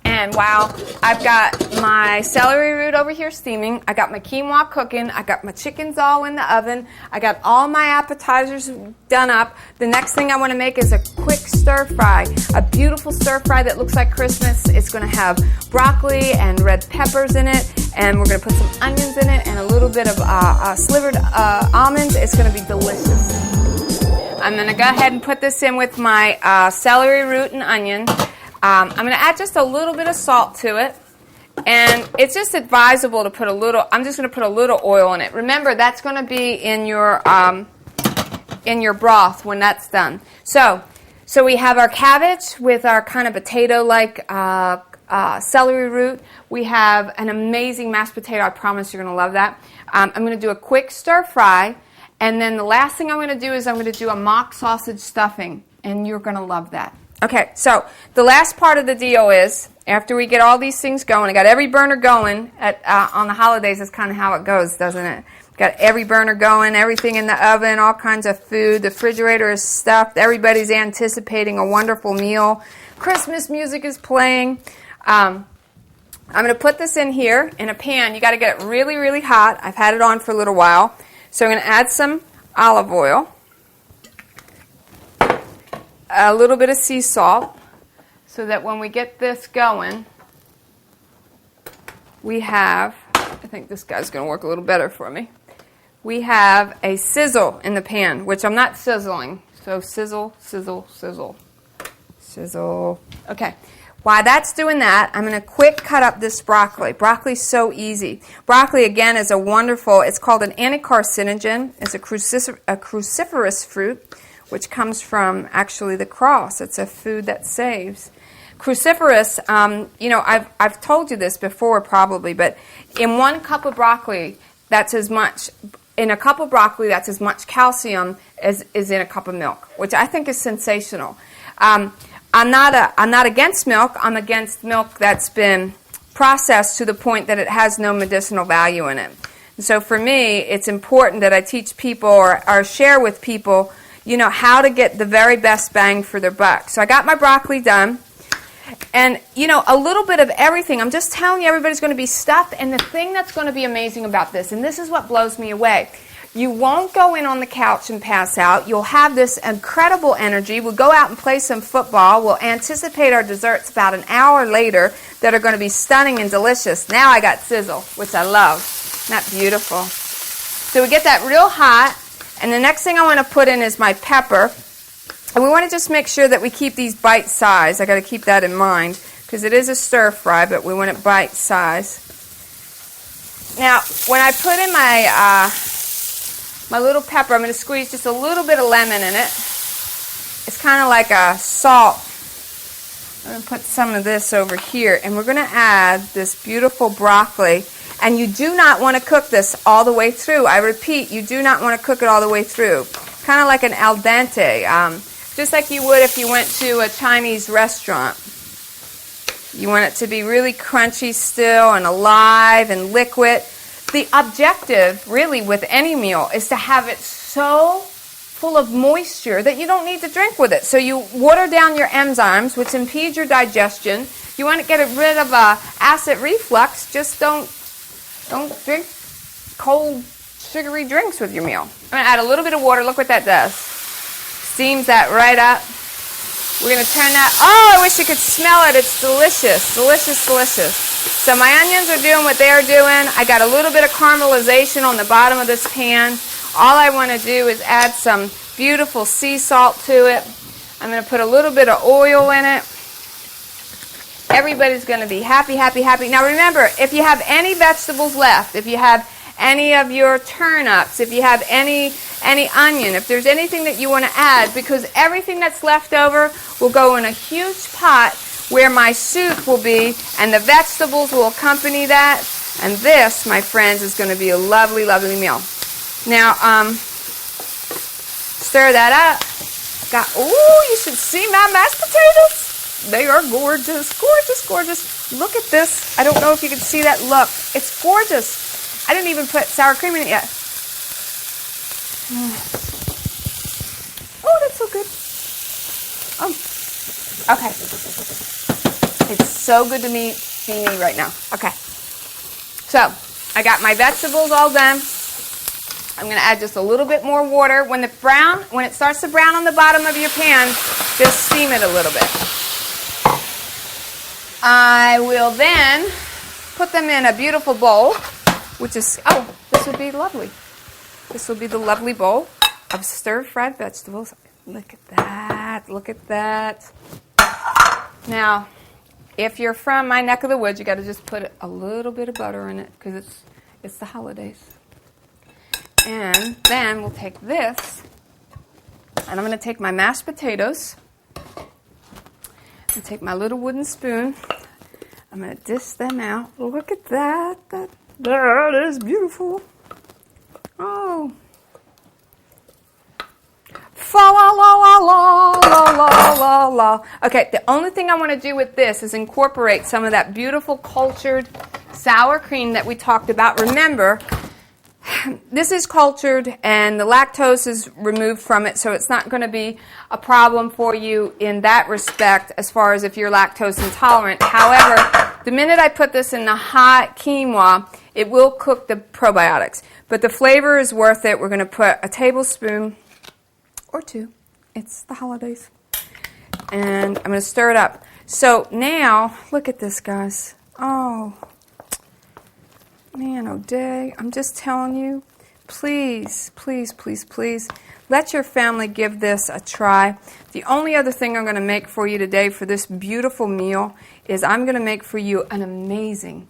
And while I've got my celery root over here steaming, I got my quinoa cooking, I got my chickens all in the oven, I got all my appetizers done up, the next thing I want to make is a quick stir fry, a beautiful stir fry that looks like Christmas. It's going to have broccoli and red peppers in it, and we're going to put some onions in it and a little bit of slivered almonds. It's going to be delicious. I'm going to go ahead and put this in with my celery root and onion. I'm going to add just a little bit of salt to it, and it's just advisable to put a little. I'm just going to put a little oil in it. Remember, that's going to be in your broth when that's done. So we have our cabbage with our kind of potato-like celery root. We have an amazing mashed potato. I promise you're going to love that. I'm going to do a quick stir fry, and then the last thing I'm going to do is I'm going to do a mock sausage stuffing, and you're going to love that. Okay, so the last part of the deal is, after we get all these things going, I got every burner going on the holidays. Is kind of how it goes, doesn't it? Got every burner going, everything in the oven, all kinds of food. The refrigerator is stuffed. Everybody's anticipating a wonderful meal. Christmas music is playing. I'm going to put this in here in a pan. You got to get it really, really hot. I've had it on for a little while. So I'm going to add some olive oil. A little bit of sea salt, so that when we get this going, we have, I think this guy's going to work a little better for me, we have a sizzle in the pan, which I'm not sizzling, so sizzle, sizzle, sizzle, sizzle. Okay, while that's doing that, I'm going to quick cut up this broccoli. Broccoli's so easy. Broccoli, again, is a wonderful, it's called an anticarcinogen. It's a cruciferous fruit, which comes from actually the cross. It's a food that saves. Cruciferous, I've told you this before probably, but in 1 cup of broccoli, that's as much, in a cup of broccoli, that's as much calcium as is in a cup of milk, which I think is sensational. I'm not against milk. I'm against milk that's been processed to the point that it has no medicinal value in it. And so for me, it's important that I teach people or share with people how to get the very best bang for their buck. So I got my broccoli done. And, a little bit of everything. I'm just telling you, everybody's going to be stuffed. And the thing that's going to be amazing about this, and this is what blows me away, you won't go in on the couch and pass out. You'll have this incredible energy. We'll go out and play some football. We'll anticipate our desserts about an hour later that are going to be stunning and delicious. Now I got sizzle, which I love. Isn't that beautiful? So we get that real hot. And the next thing I want to put in is my pepper. And we want to just make sure that we keep these bite-sized. I got to keep that in mind because it is a stir fry, but we want it bite-sized. Now, when I put in my little pepper, I'm going to squeeze just a little bit of lemon in it. It's kind of like a salt. I'm going to put some of this over here, and we're going to add this beautiful broccoli. And you do not want to cook this all the way through. I repeat, you do not want to cook it all the way through. Kind of like an al dente. just like you would if you went to a Chinese restaurant. You want it to be really crunchy still and alive and liquid. The objective, really, with any meal is to have it so full of moisture that you don't need to drink with it. So you water down your enzymes, which impede your digestion. You want to get rid of acid reflux. Just don't drink cold, sugary drinks with your meal. I'm going to add a little bit of water. Look what that does. Steams that right up. We're going to turn that. Oh, I wish you could smell it. It's delicious. Delicious, delicious. So my onions are doing what they're doing. I got a little bit of caramelization on the bottom of this pan. All I want to do is add some beautiful sea salt to it. I'm going to put a little bit of oil in it. Everybody's going to be happy, happy, happy. Now remember, if you have any vegetables left, if you have any of your turnips, if you have any onion, if there's anything that you want to add, because everything that's left over will go in a huge pot where my soup will be, and the vegetables will accompany that. And this, my friends, is going to be a lovely, lovely meal. Now, stir that up. Ooh, you should see my mashed potatoes. They are gorgeous, gorgeous, gorgeous. Look at this. I don't know if you can see that look. It's gorgeous. I didn't even put sour cream in it yet. Oh, that's so good. Oh, okay. It's so good to me right now. Okay. So, I got my vegetables all done. I'm going to add just a little bit more water. When it starts to brown on the bottom of your pan, just steam it a little bit. I will then put them in a beautiful bowl, which is, this would be lovely. This will be the lovely bowl of stir-fried vegetables. Look at that. Look at that. Now, if you're from my neck of the woods, you got to just put a little bit of butter in it because it's the holidays. And then we'll take this, and I'm going to take my mashed potatoes and take my little wooden spoon. I'm going to dish them out. Look at that. That is beautiful. Oh. Fa la la la la la la la la. Okay, the only thing I want to do with this is incorporate some of that beautiful cultured sour cream that we talked about. Remember, this is cultured and the lactose is removed from it, so it's not going to be a problem for you in that respect as far as if you're lactose intolerant. However, the minute I put this in the hot quinoa, it will cook the probiotics. But the flavor is worth it. We're going to put a tablespoon or two. It's the holidays. And I'm going to stir it up. So now, look at this, guys. Oh, man, oh day. I'm just telling you, please, please, please, please, let your family give this a try. The only other thing I'm going to make for you today for this beautiful meal is I'm going to make for you an amazing,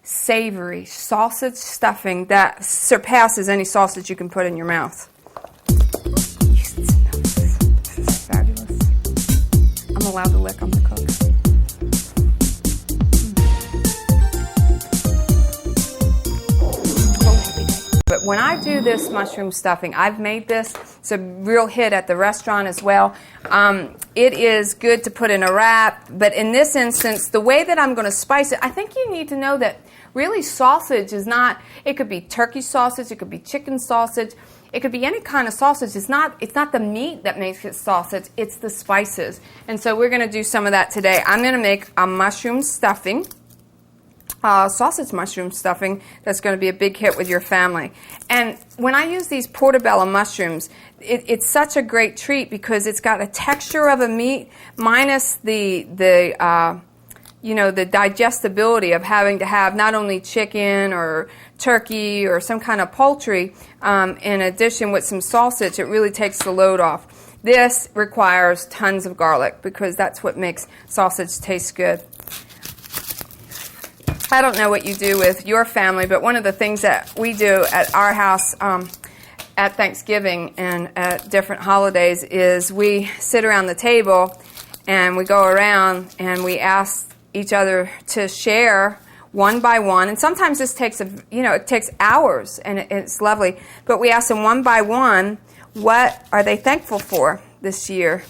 savory sausage stuffing that surpasses any sausage you can put in your mouth. You smell this. This is fabulous. I'm allowed to lick. I'm the cook. But when I do this mushroom stuffing, I've made this. It's a real hit at the restaurant as well. It is good to put in a wrap, but in this instance, the way that I'm going to spice it, I think you need to know that really sausage is not, it could be turkey sausage, it could be chicken sausage, it could be any kind of sausage. It's not the meat that makes it sausage, it's the spices. And so we're going to do some of that today. I'm going to make a mushroom stuffing. Sausage mushroom stuffing that's going to be a big hit with your family. And when I use these portobello mushrooms, it's such a great treat because it's got a texture of a meat minus the digestibility of having to have not only chicken or turkey or some kind of poultry in addition with some sausage. It really takes the load off. This requires tons of garlic because that's what makes sausage taste good. I don't know what you do with your family, but one of the things that we do at our house at Thanksgiving and at different holidays is we sit around the table and we go around and we ask each other to share one by one. And sometimes this takes it takes hours and it's lovely. But we ask them one by one, what are they thankful for this year?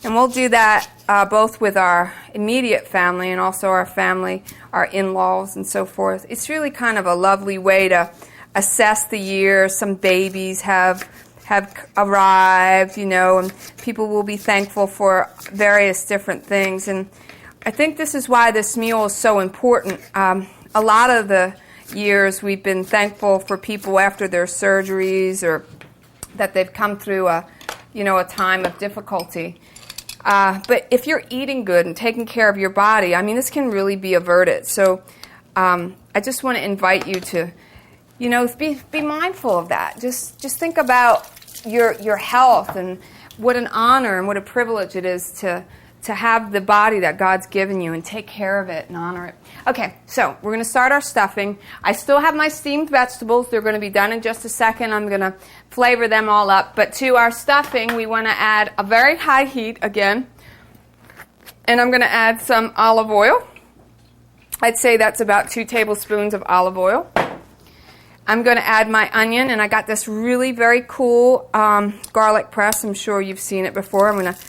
And we'll do that both with our immediate family and also our family, our in-laws and so forth. It's really kind of a lovely way to assess the year. Some babies have arrived, you know, and people will be thankful for various different things. And I think this is why this meal is so important. A lot of the years we've been thankful for people after their surgeries or that they've come through a time of difficulty. But if you're eating good and taking care of your body, I mean, this can really be averted. So I just want to invite you to, you know, be mindful of that. Just think about your health and what an honor and what a privilege it is to have the body that God's given you and take care of it and honor it. Okay, so we're going to start our stuffing. I still have my steamed vegetables. They're going to be done in just a second. I'm going to flavor them all up. But to our stuffing, we want to add a very high heat again. And I'm going to add some olive oil. I'd say that's about 2 tablespoons of olive oil. I'm going to add my onion, and I got this really very cool garlic press. I'm sure you've seen it before. I'm going to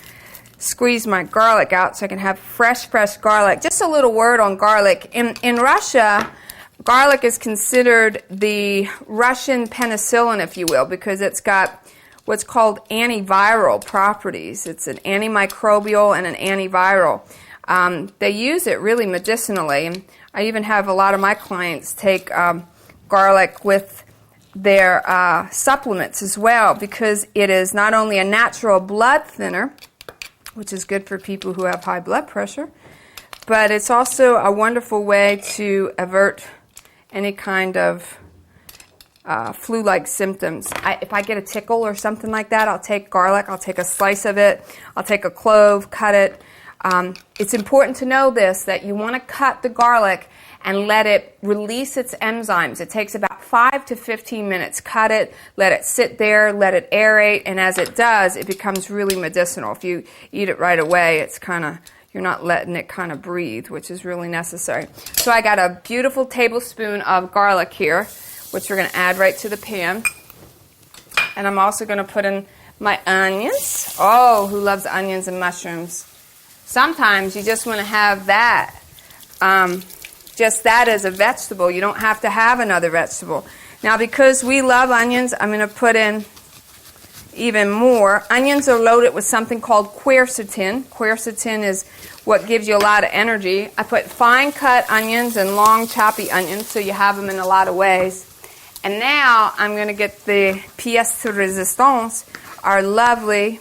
squeeze my garlic out so I can have fresh garlic. Just a little word on garlic. In Russia, garlic is considered the Russian penicillin, if you will, because it's got what's called antiviral properties. It's an antimicrobial and an antiviral. They use it really medicinally. And I even have a lot of my clients take garlic with their supplements as well, because it is not only a natural blood thinner, which is good for people who have high blood pressure, but it's also a wonderful way to avert any kind of flu-like symptoms. If I get a tickle or something like that, I'll take garlic, I'll take a slice of it, I'll take a clove, cut it. It's important to know this, that you want to cut the garlic and let it release its enzymes. It takes about 5 to 15 minutes. Cut it, let it sit there, let it aerate, and as it does, it becomes really medicinal. If you eat it right away, it's kind of, you're not letting it kind of breathe, which is really necessary. So I got a beautiful tablespoon of garlic here, which we're going to add right to the pan. And I'm also going to put in my onions. Oh, who loves onions and mushrooms? Sometimes you just want to have that. Just that as a vegetable. You don't have to have another vegetable. Now, because we love onions, I'm going to put in even more. Onions are loaded with something called quercetin. Quercetin is what gives you a lot of energy. I put fine cut onions and long choppy onions, so you have them in a lot of ways. And now I'm going to get the pièce de résistance, our lovely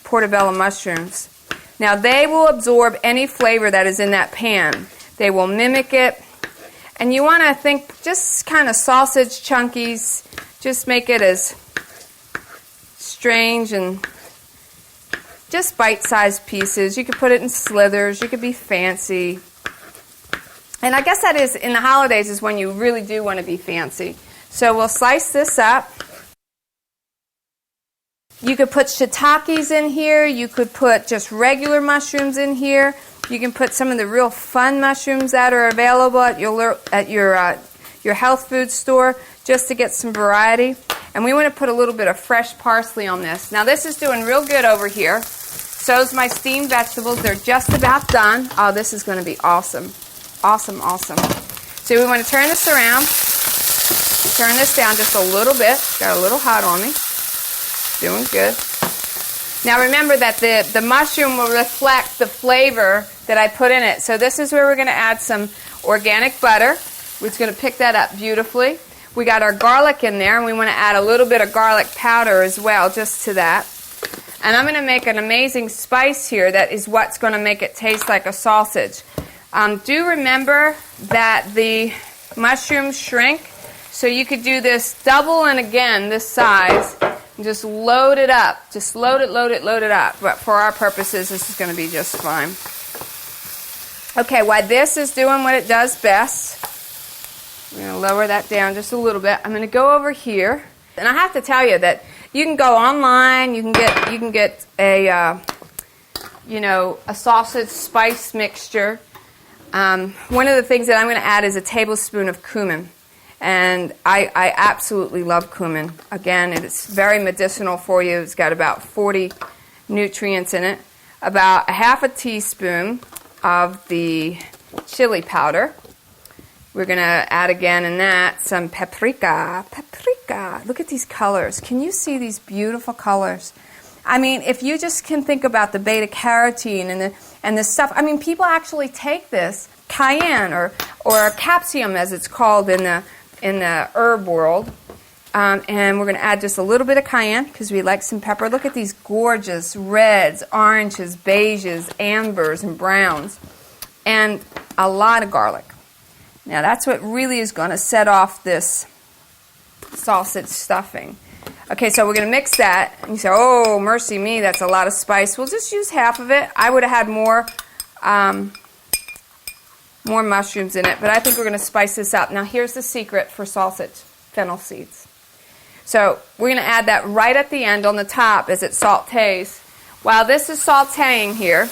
portobello mushrooms. Now, they will absorb any flavor that is in that pan. They will mimic it. And you want to think just kind of sausage chunkies. Just make it as strange and just bite-sized pieces. You could put it in slithers. You could be fancy. And I guess that is, in the holidays, is when you really do want to be fancy. So we'll slice this up. You could put shiitakes in here. You could put just regular mushrooms in here. You can put some of the real fun mushrooms that are available at your health food store, just to get some variety. And we want to put a little bit of fresh parsley on this. Now, this is doing real good over here. So's my steamed vegetables. They're just about done. Oh, this is going to be awesome. Awesome, awesome. So we want to turn this around. Turn this down just a little bit. Got a little hot on me. Doing good. Now remember that the mushroom will reflect the flavor that I put in it. So this is where we're going to add some organic butter. We're just going to pick that up beautifully. We got our garlic in there, and we want to add a little bit of garlic powder as well, just to that. And I'm going to make an amazing spice here that is what's going to make it taste like a sausage. Do remember that the mushrooms shrink, so you could do this double and again this size. Just load it up. Just load it up. But for our purposes, this is going to be just fine. Okay, while this is doing what it does best, I'm going to lower that down just a little bit. I'm going to go over here. And I have to tell you that you can go online. You can get a sausage spice mixture. One of the things that I'm going to add is a tablespoon of cumin. And I absolutely love cumin. Again, it's very medicinal for you. It's got about 40 nutrients in it. About a half a teaspoon of the chili powder. We're going to add again in that some paprika. Paprika. Look at these colors. Can you see these beautiful colors? I mean, if you just can think about the beta carotene and the stuff. I mean, people actually take this cayenne or capsium, as it's called in the herb world. And we're going to add just a little bit of cayenne because we like some pepper. Look at these gorgeous reds, oranges, beiges, ambers, and browns. And a lot of garlic. Now that's what really is going to set off this sausage stuffing. Okay, so we're going to mix that. And you say, oh, mercy me, that's a lot of spice. We'll just use half of it. I would have had more mushrooms in it, but I think we're going to spice this up. Now here's the secret for sausage, fennel seeds. So we're going to add that right at the end on the top as it sautés. While this is sautéing here,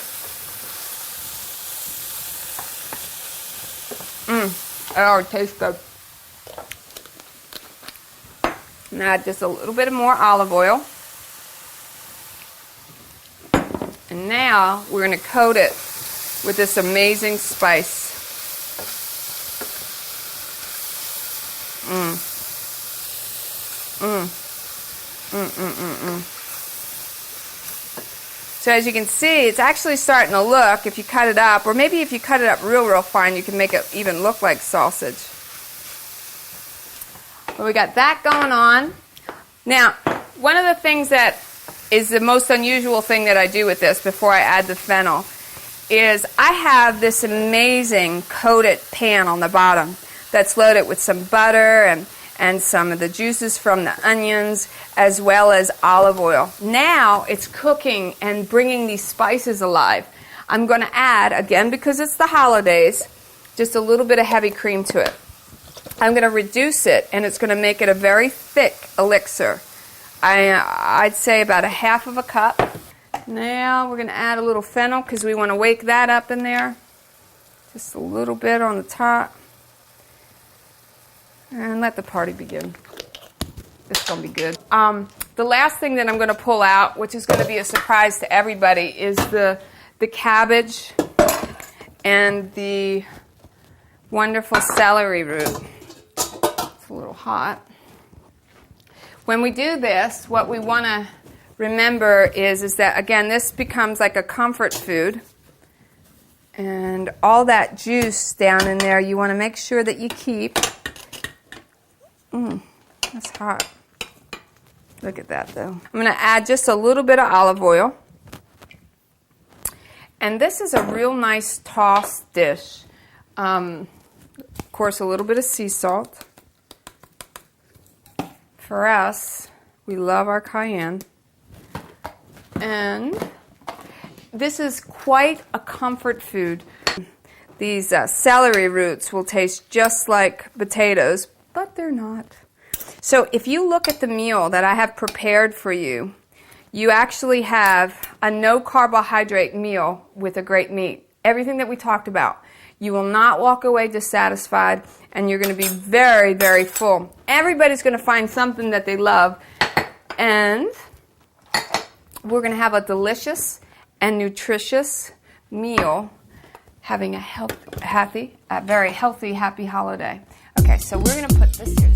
oh, it tastes good. And add just a little bit more olive oil. And now we're going to coat it with this amazing spice. So as you can see, it's actually starting to look, if you cut it up, or maybe if you cut it up real fine, you can make it even look like sausage. But we got that going on. Now, one of the things that is the most unusual thing that I do with this before I add the fennel is I have this amazing coated pan on the bottom that's loaded with some butter and some of the juices from the onions as well as olive oil. Now it's cooking and bringing these spices alive. I'm going to add, again because it's the holidays, just a little bit of heavy cream to it. I'm going to reduce it and it's going to make it a very thick elixir. I'd say about a half of a cup. Now we're going to add a little fennel because we want to wake that up in there. Just a little bit on the top. And let the party begin. It's going to be good. The last thing that I'm going to pull out, which is going to be a surprise to everybody, is the cabbage and the wonderful celery root. It's a little hot. When we do this, what we want to remember is that, again, this becomes like a comfort food. And all that juice down in there, you want to make sure that you keep. That's hot. Look at that, though. I'm going to add just a little bit of olive oil. And this is a real nice tossed dish. Of course, a little bit of sea salt. For us, we love our cayenne. And this is quite a comfort food. These celery roots will taste just like potatoes, but they're not. So if you look at the meal that I have prepared for you, you actually have a no carbohydrate meal with a great meat. Everything that we talked about. You will not walk away dissatisfied, and you're going to be very, very full. Everybody's going to find something that they love, and we're going to have a delicious and nutritious meal, having a very healthy, happy holiday. Okay, so we're going to put this here.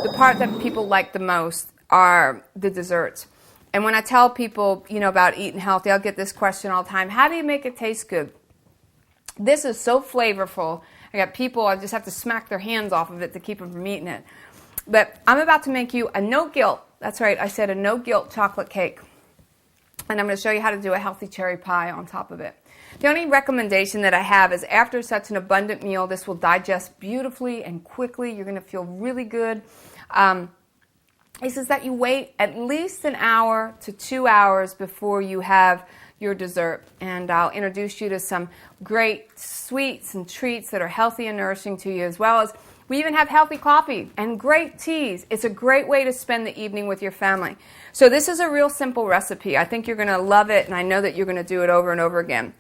The part that people like the most are the desserts. And when I tell people, about eating healthy, I'll get this question all the time. How do you make it taste good? This is so flavorful. I got people, I just have to smack their hands off of it to keep them from eating it. But I'm about to make you a no-guilt, that's right, I said a no-guilt chocolate cake. And I'm going to show you how to do a healthy cherry pie on top of it. The only recommendation that I have is after such an abundant meal, this will digest beautifully and quickly. You're going to feel really good. Is that you wait at least an hour to 2 hours before you have your dessert. And I'll introduce you to some great sweets and treats that are healthy and nourishing to you, as well as we even have healthy coffee and great teas. It's a great way to spend the evening with your family. So this is a real simple recipe. I think you're going to love it, and I know that you're going to do it over and over again.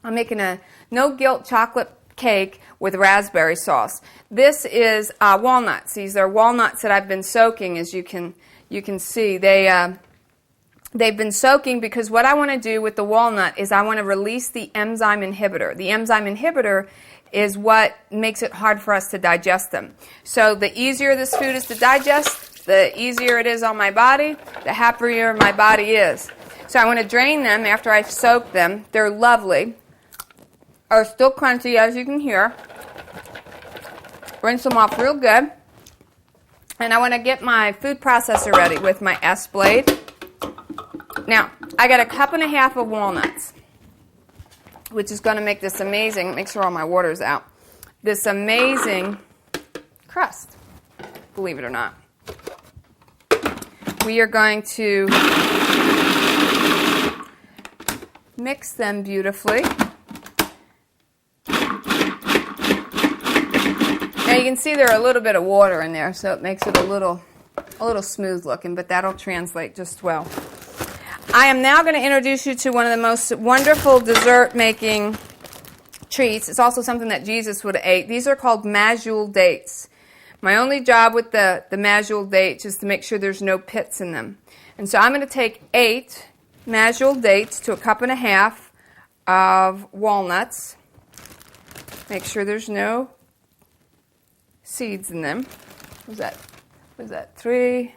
I'm making a no-guilt chocolate cake with raspberry sauce. This is walnuts. These are walnuts that I've been soaking, as you can see. They've been soaking because what I want to do with the walnut is I want to release the enzyme inhibitor. The enzyme inhibitor is what makes it hard for us to digest them. So the easier this food is to digest, the easier it is on my body, the happier my body is. So I want to drain them after I've soaked them. They're lovely. Are still crunchy, as you can hear. Rinse them off real good. And I want to get my food processor ready with my S-blade. Now, I got 1.5 cups of walnuts, which is going to make this amazing. Make sure all my water's out. This amazing crust, believe it or not. We are going to mix them beautifully. Now you can see there are a little bit of water in there, so it makes it a little smooth looking, but that'll translate just well. I am now going to introduce you to one of the most wonderful dessert making treats. It's also something that Jesus would have ate. These are called majul dates. My only job with the majul dates is to make sure there's no pits in them. And so I'm going to take 8 majul dates to 1.5 cups of walnuts. Make sure there's no seeds in them. Was that 3,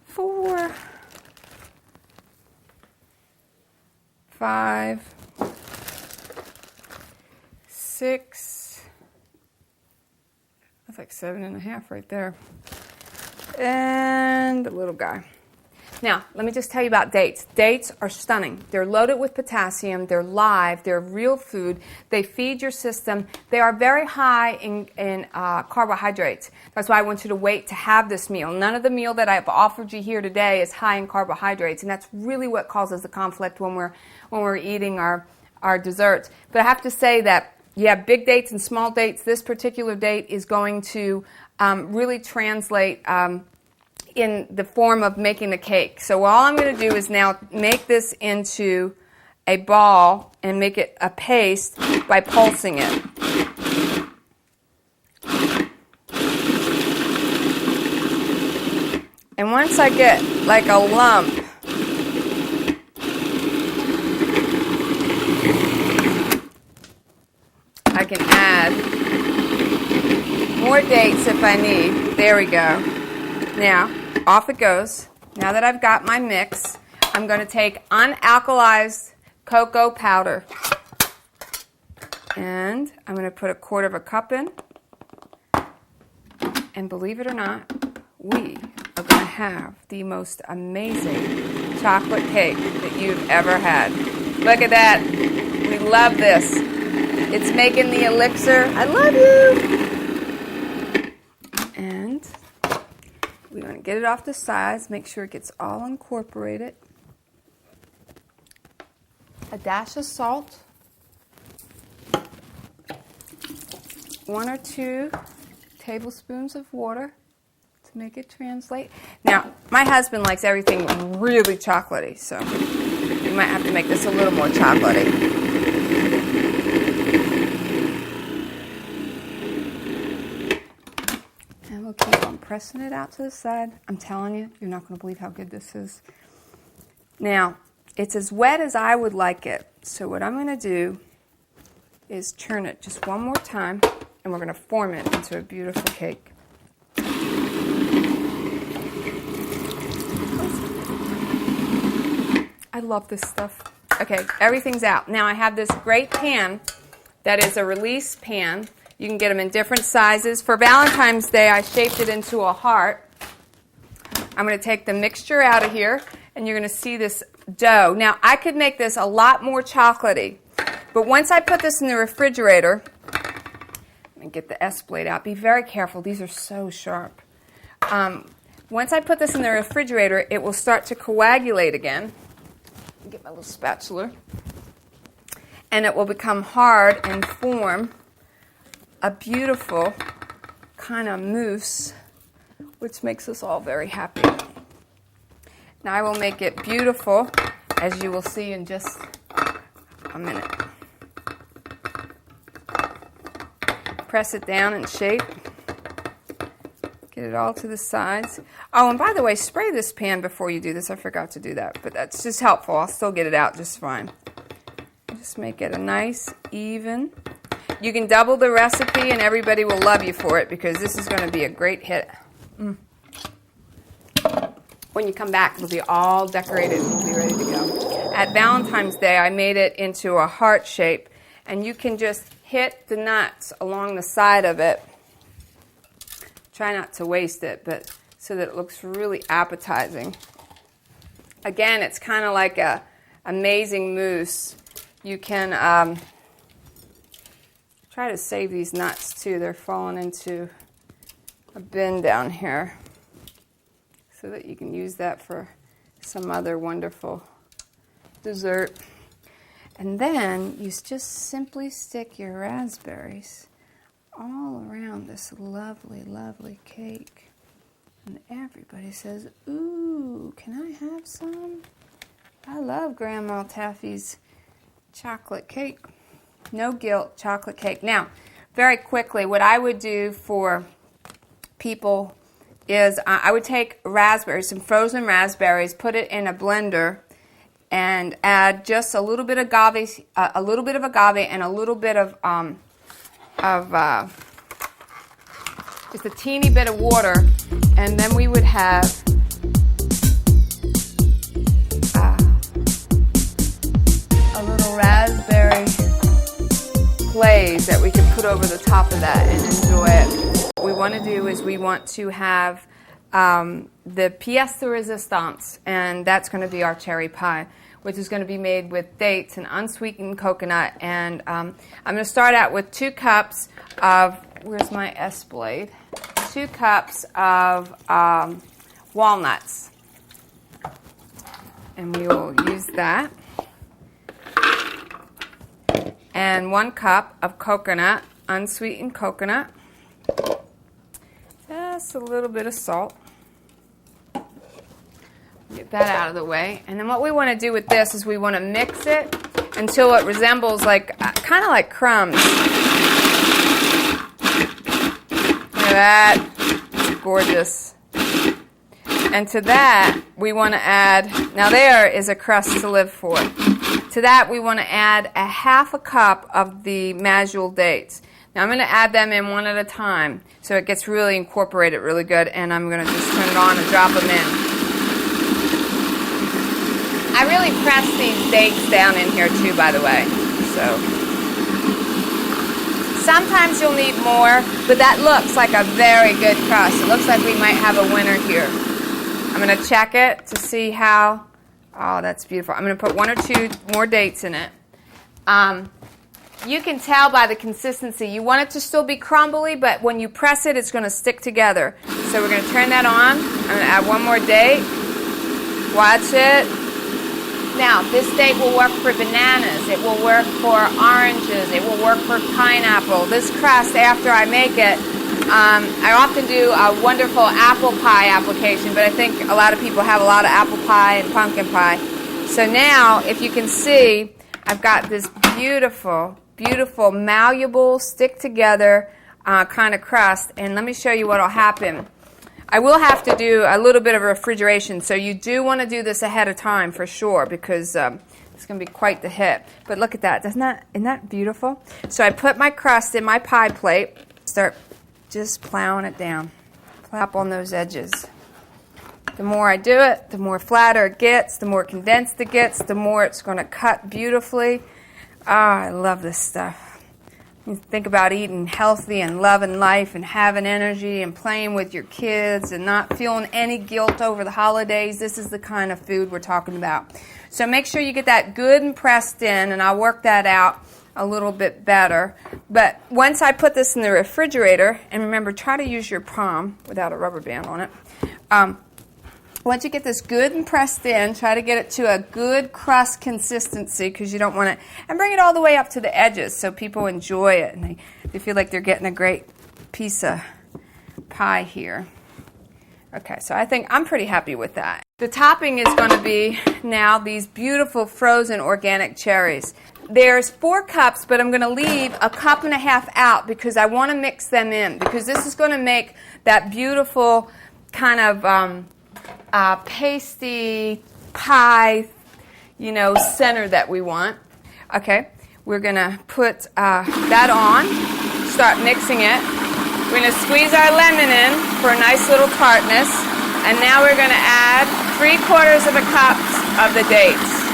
4, 5, 6. That's like 7.5 right there. And the little guy. Now, let me just tell you about dates. Dates are stunning. They're loaded with potassium. They're live. They're real food. They feed your system. They are very high in carbohydrates. That's why I want you to wait to have this meal. None of the meal that I've offered you here today is high in carbohydrates, and that's really what causes the conflict when we're eating our desserts. But I have to say that you have big dates and small dates. This particular date is going to really translate in the form of making a cake. So all I'm going to do is now make this into a ball and make it a paste by pulsing it. And once I get like a lump, I can add more dates if I need. There we go. Now, off it goes. Now that I've got my mix, I'm going to take unalkalized cocoa powder. And I'm going to put 1/4 cup in. And believe it or not, we are going to have the most amazing chocolate cake that you've ever had. Look at that. We love this. It's making the elixir. I love you. And we want to get it off the sides, make sure it gets all incorporated. A dash of salt. 1 or 2 tablespoons of water to make it translate. Now, my husband likes everything really chocolatey, so we might have to make this a little more chocolatey. We'll keep on pressing it out to the side. I'm telling you, you're not going to believe how good this is. Now, it's as wet as I would like it. So what I'm going to do is churn it just one more time, and we're going to form it into a beautiful cake. I love this stuff. Okay, everything's out. Now I have this great pan that is a release pan. You can get them in different sizes. For Valentine's Day, I shaped it into a heart. I'm going to take the mixture out of here, and you're going to see this dough. Now, I could make this a lot more chocolatey, but once I put this in the refrigerator, let me get the S-blade out. Be very careful. These are so sharp. Once I put this in the refrigerator, it will start to coagulate again. Let me get my little spatula. And it will become hard and form a beautiful kind of mousse, which makes us all very happy. Now I will make it beautiful, as you will see in just a minute. Press it down in shape. Get it all to the sides. Oh, and by the way, spray this pan before you do this. I forgot to do that, but that's just helpful. I'll still get it out just fine. Just make it a nice, even. You can double the recipe and everybody will love you for it because this is going to be a great hit. When you come back, it'll be all decorated and we'll be ready to go. At Valentine's Day, I made it into a heart shape, and you can just hit the nuts along the side of it. Try not to waste it, but so that it looks really appetizing. Again, it's kind of like a amazing mousse. You can try to save these nuts too. They're falling into a bin down here so that you can use that for some other wonderful dessert. And then you just simply stick your raspberries all around this lovely, lovely cake. And everybody says, ooh, can I have some? I love Grandma Taffy's chocolate cake. No guilt chocolate cake. Now, very quickly, what I would do for people is I would take raspberries, some frozen raspberries, put it in a blender, and add just a little bit of agave, and a little bit of just a teeny bit of water, and then we would have a little raspberry glaze that we can put over the top of that and enjoy it. What we want to do is we want to have the pièce de résistance, and that's going to be our cherry pie, which is going to be made with dates and unsweetened coconut. And I'm going to start out with 2 cups of, where's my S blade? 2 cups of walnuts. And we will use that. And 1 cup of coconut, unsweetened coconut. Just a little bit of salt. Get that out of the way. And then what we want to do with this is we want to mix it until it resembles like kind of like crumbs. Look at that. It's gorgeous. And to that, we want to add, now there is a crust to live for. To that, we want to add a 1/2 cup of the medjool dates. Now I'm going to add them in one at a time so it gets really incorporated really good, and I'm going to just turn it on and drop them in. I really press these dates down in here too, by the way. So sometimes you'll need more, but that looks like a very good crust. It looks like we might have a winner here. I'm going to check it to see how. Oh, that's beautiful. I'm going to put 1 or 2 more dates in it. You can tell by the consistency. You want it to still be crumbly, but when you press it, it's going to stick together. So we're going to turn that on. I'm going to add 1 more date. Watch it. Now, this date will work for bananas. It will work for oranges. It will work for pineapple. This crust, after I make it, I often do a wonderful apple pie application, but I think a lot of people have a lot of apple pie and pumpkin pie. So now, if you can see, I've got this beautiful, beautiful, malleable, stick-together kind of crust. And let me show you what will happen. I will have to do a little bit of refrigeration, so you do want to do this ahead of time for sure, because it's going to be quite the hit. But look at that. Isn't that beautiful? So I put my crust in my pie plate, start just plowing it down. Plop on those edges. The more I do it, the more flatter it gets, the more condensed it gets, the more it's going to cut beautifully. Oh, I love this stuff. You think about eating healthy and loving life and having energy and playing with your kids and not feeling any guilt over the holidays. This is the kind of food we're talking about. So make sure you get that good and pressed in, and I'll work that out a little bit better. But once I put this in the refrigerator, and remember, try to use your palm without a rubber band on it. Once you get this good and pressed in, try to get it to a good crust consistency, because you don't want it, and bring it all the way up to the edges so people enjoy it and they feel like they're getting a great piece of pie here. Okay, so I think I'm pretty happy with that. The topping is going to be now these beautiful frozen organic cherries. there's 4 cups, but I'm going to leave a cup and a half out because I want to mix them in, because this is going to make that beautiful kind of pasty pie, center that we want. Okay, we're going to put that on, start mixing it. We're going to squeeze our lemon in for a nice little tartness. And now we're going to add 3/4 of a cup of the dates.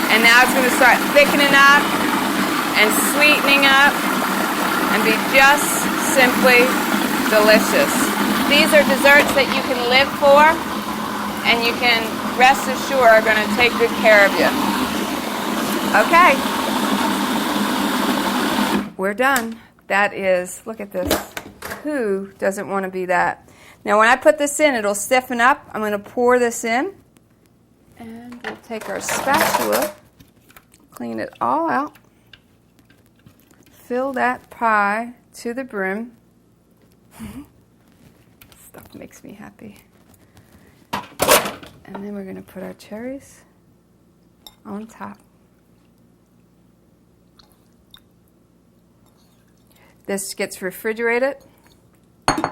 And now it's going to start thickening up and sweetening up and be just simply delicious. These are desserts that you can live for and you can rest assured are going to take good care of you. Okay. We're done. That is, look at this. Who doesn't want to be that? Now when I put this in, it'll stiffen up. I'm going to pour this in. And we'll take our spatula, clean it all out, fill that pie to the brim. Stuff makes me happy. And then we're going to put our cherries on top. This gets refrigerated, and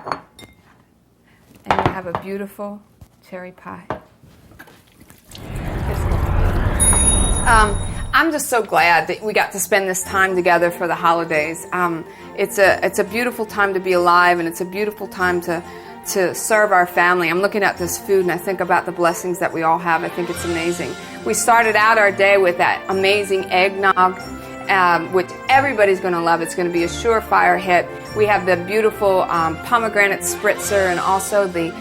you have a beautiful cherry pie. I'm just so glad that we got to spend this time together for the holidays. It's a beautiful time to be alive, and it's a beautiful time to serve our family. I'm looking at this food, and I think about the blessings that we all have. I think it's amazing. We started out our day with that amazing eggnog, which everybody's going to love. It's going to be a surefire hit. We have the beautiful Pomegranate Spritzer and also the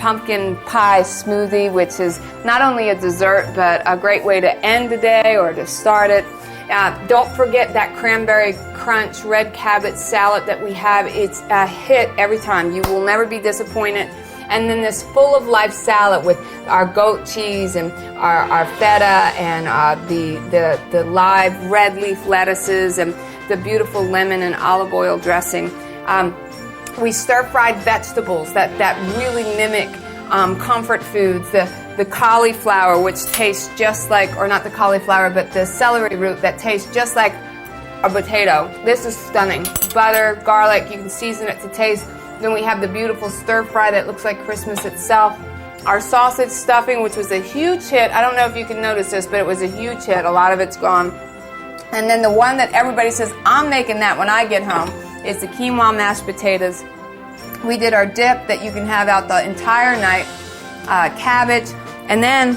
pumpkin pie smoothie, which is not only a dessert, but a great way to end the day or to start it. Don't forget that cranberry crunch red cabbage salad that we have. It's a hit every time. You will never be disappointed. And then this full of life salad with our goat cheese and our feta and the live red leaf lettuces and the beautiful lemon and olive oil dressing. We stir-fried vegetables that really mimic comfort foods. The cauliflower, which tastes just like, or not the cauliflower, but the celery root that tastes just like a potato. This is stunning. Butter, garlic, you can season it to taste. Then we have the beautiful stir-fry that looks like Christmas itself. Our sausage stuffing, which was a huge hit. I don't know if you can notice this, but it was a huge hit. A lot of it's gone. And then the one that everybody says, I'm making that when I get home, is the quinoa mashed potatoes. We did our dip that you can have out the entire night, cabbage, and then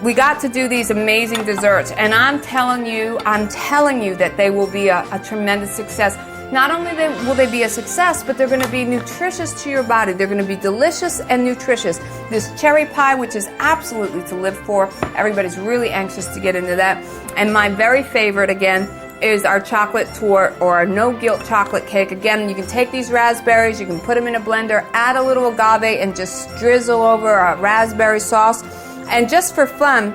we got to do these amazing desserts. And I'm telling you that they will be a tremendous success. Not only will they be a success, but they're going to be nutritious to your body. They're going to be delicious and nutritious. This cherry pie, which is absolutely to live for. Everybody's really anxious to get into that. And my very favorite, again, is our chocolate torte or our no-guilt chocolate cake. Again, you can take these raspberries, you can put them in a blender, add a little agave, and just drizzle over a raspberry sauce. And just for fun,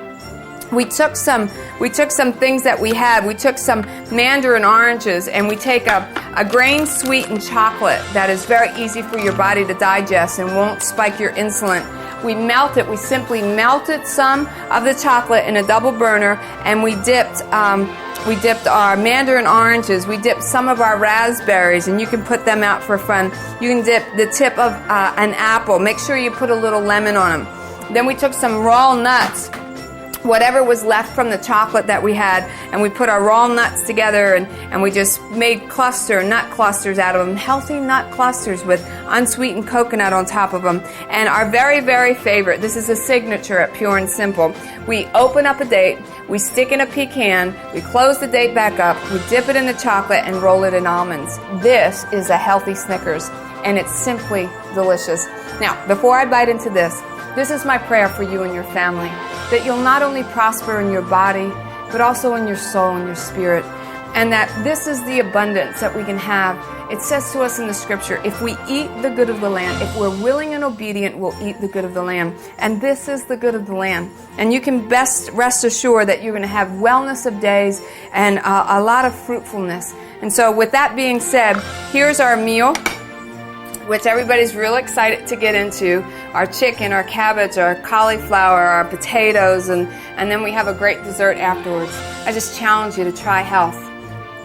we took some things that we had. We took some mandarin oranges, and we take a grain-sweetened chocolate that is very easy for your body to digest and won't spike your insulin. We melt it. We simply melted some of the chocolate in a double burner, and we dipped our mandarin oranges. We dipped some of our raspberries, and you can put them out for fun. You can dip the tip of an apple. Make sure you put a little lemon on them. Then we took some raw nuts, whatever was left from the chocolate that we had, and we put our raw nuts together, and we just made nut clusters out of them, healthy nut clusters with unsweetened coconut on top of them. And our very, very favorite, this is a signature at Pure and Simple, we open up a date, we stick in a pecan, we close the date back up, we dip it in the chocolate and roll it in almonds. This is a healthy Snickers, and it's simply delicious. Now, before I bite into this is my prayer for you and your family, that you'll not only prosper in your body, but also in your soul and your spirit, and that this is the abundance that we can have. It says to us in the scripture, if we eat the good of the land, if we're willing and obedient, we'll eat the good of the land. And this is the good of the land. And you can best rest assured that you're going to have wellness of days and a lot of fruitfulness. And so with that being said, here's our meal. which everybody's real excited to get into. Our chicken, our cabbage, our cauliflower, our potatoes, and then we have a great dessert afterwards. I just challenge you to try health,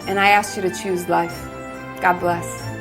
and I ask you to choose life. God bless.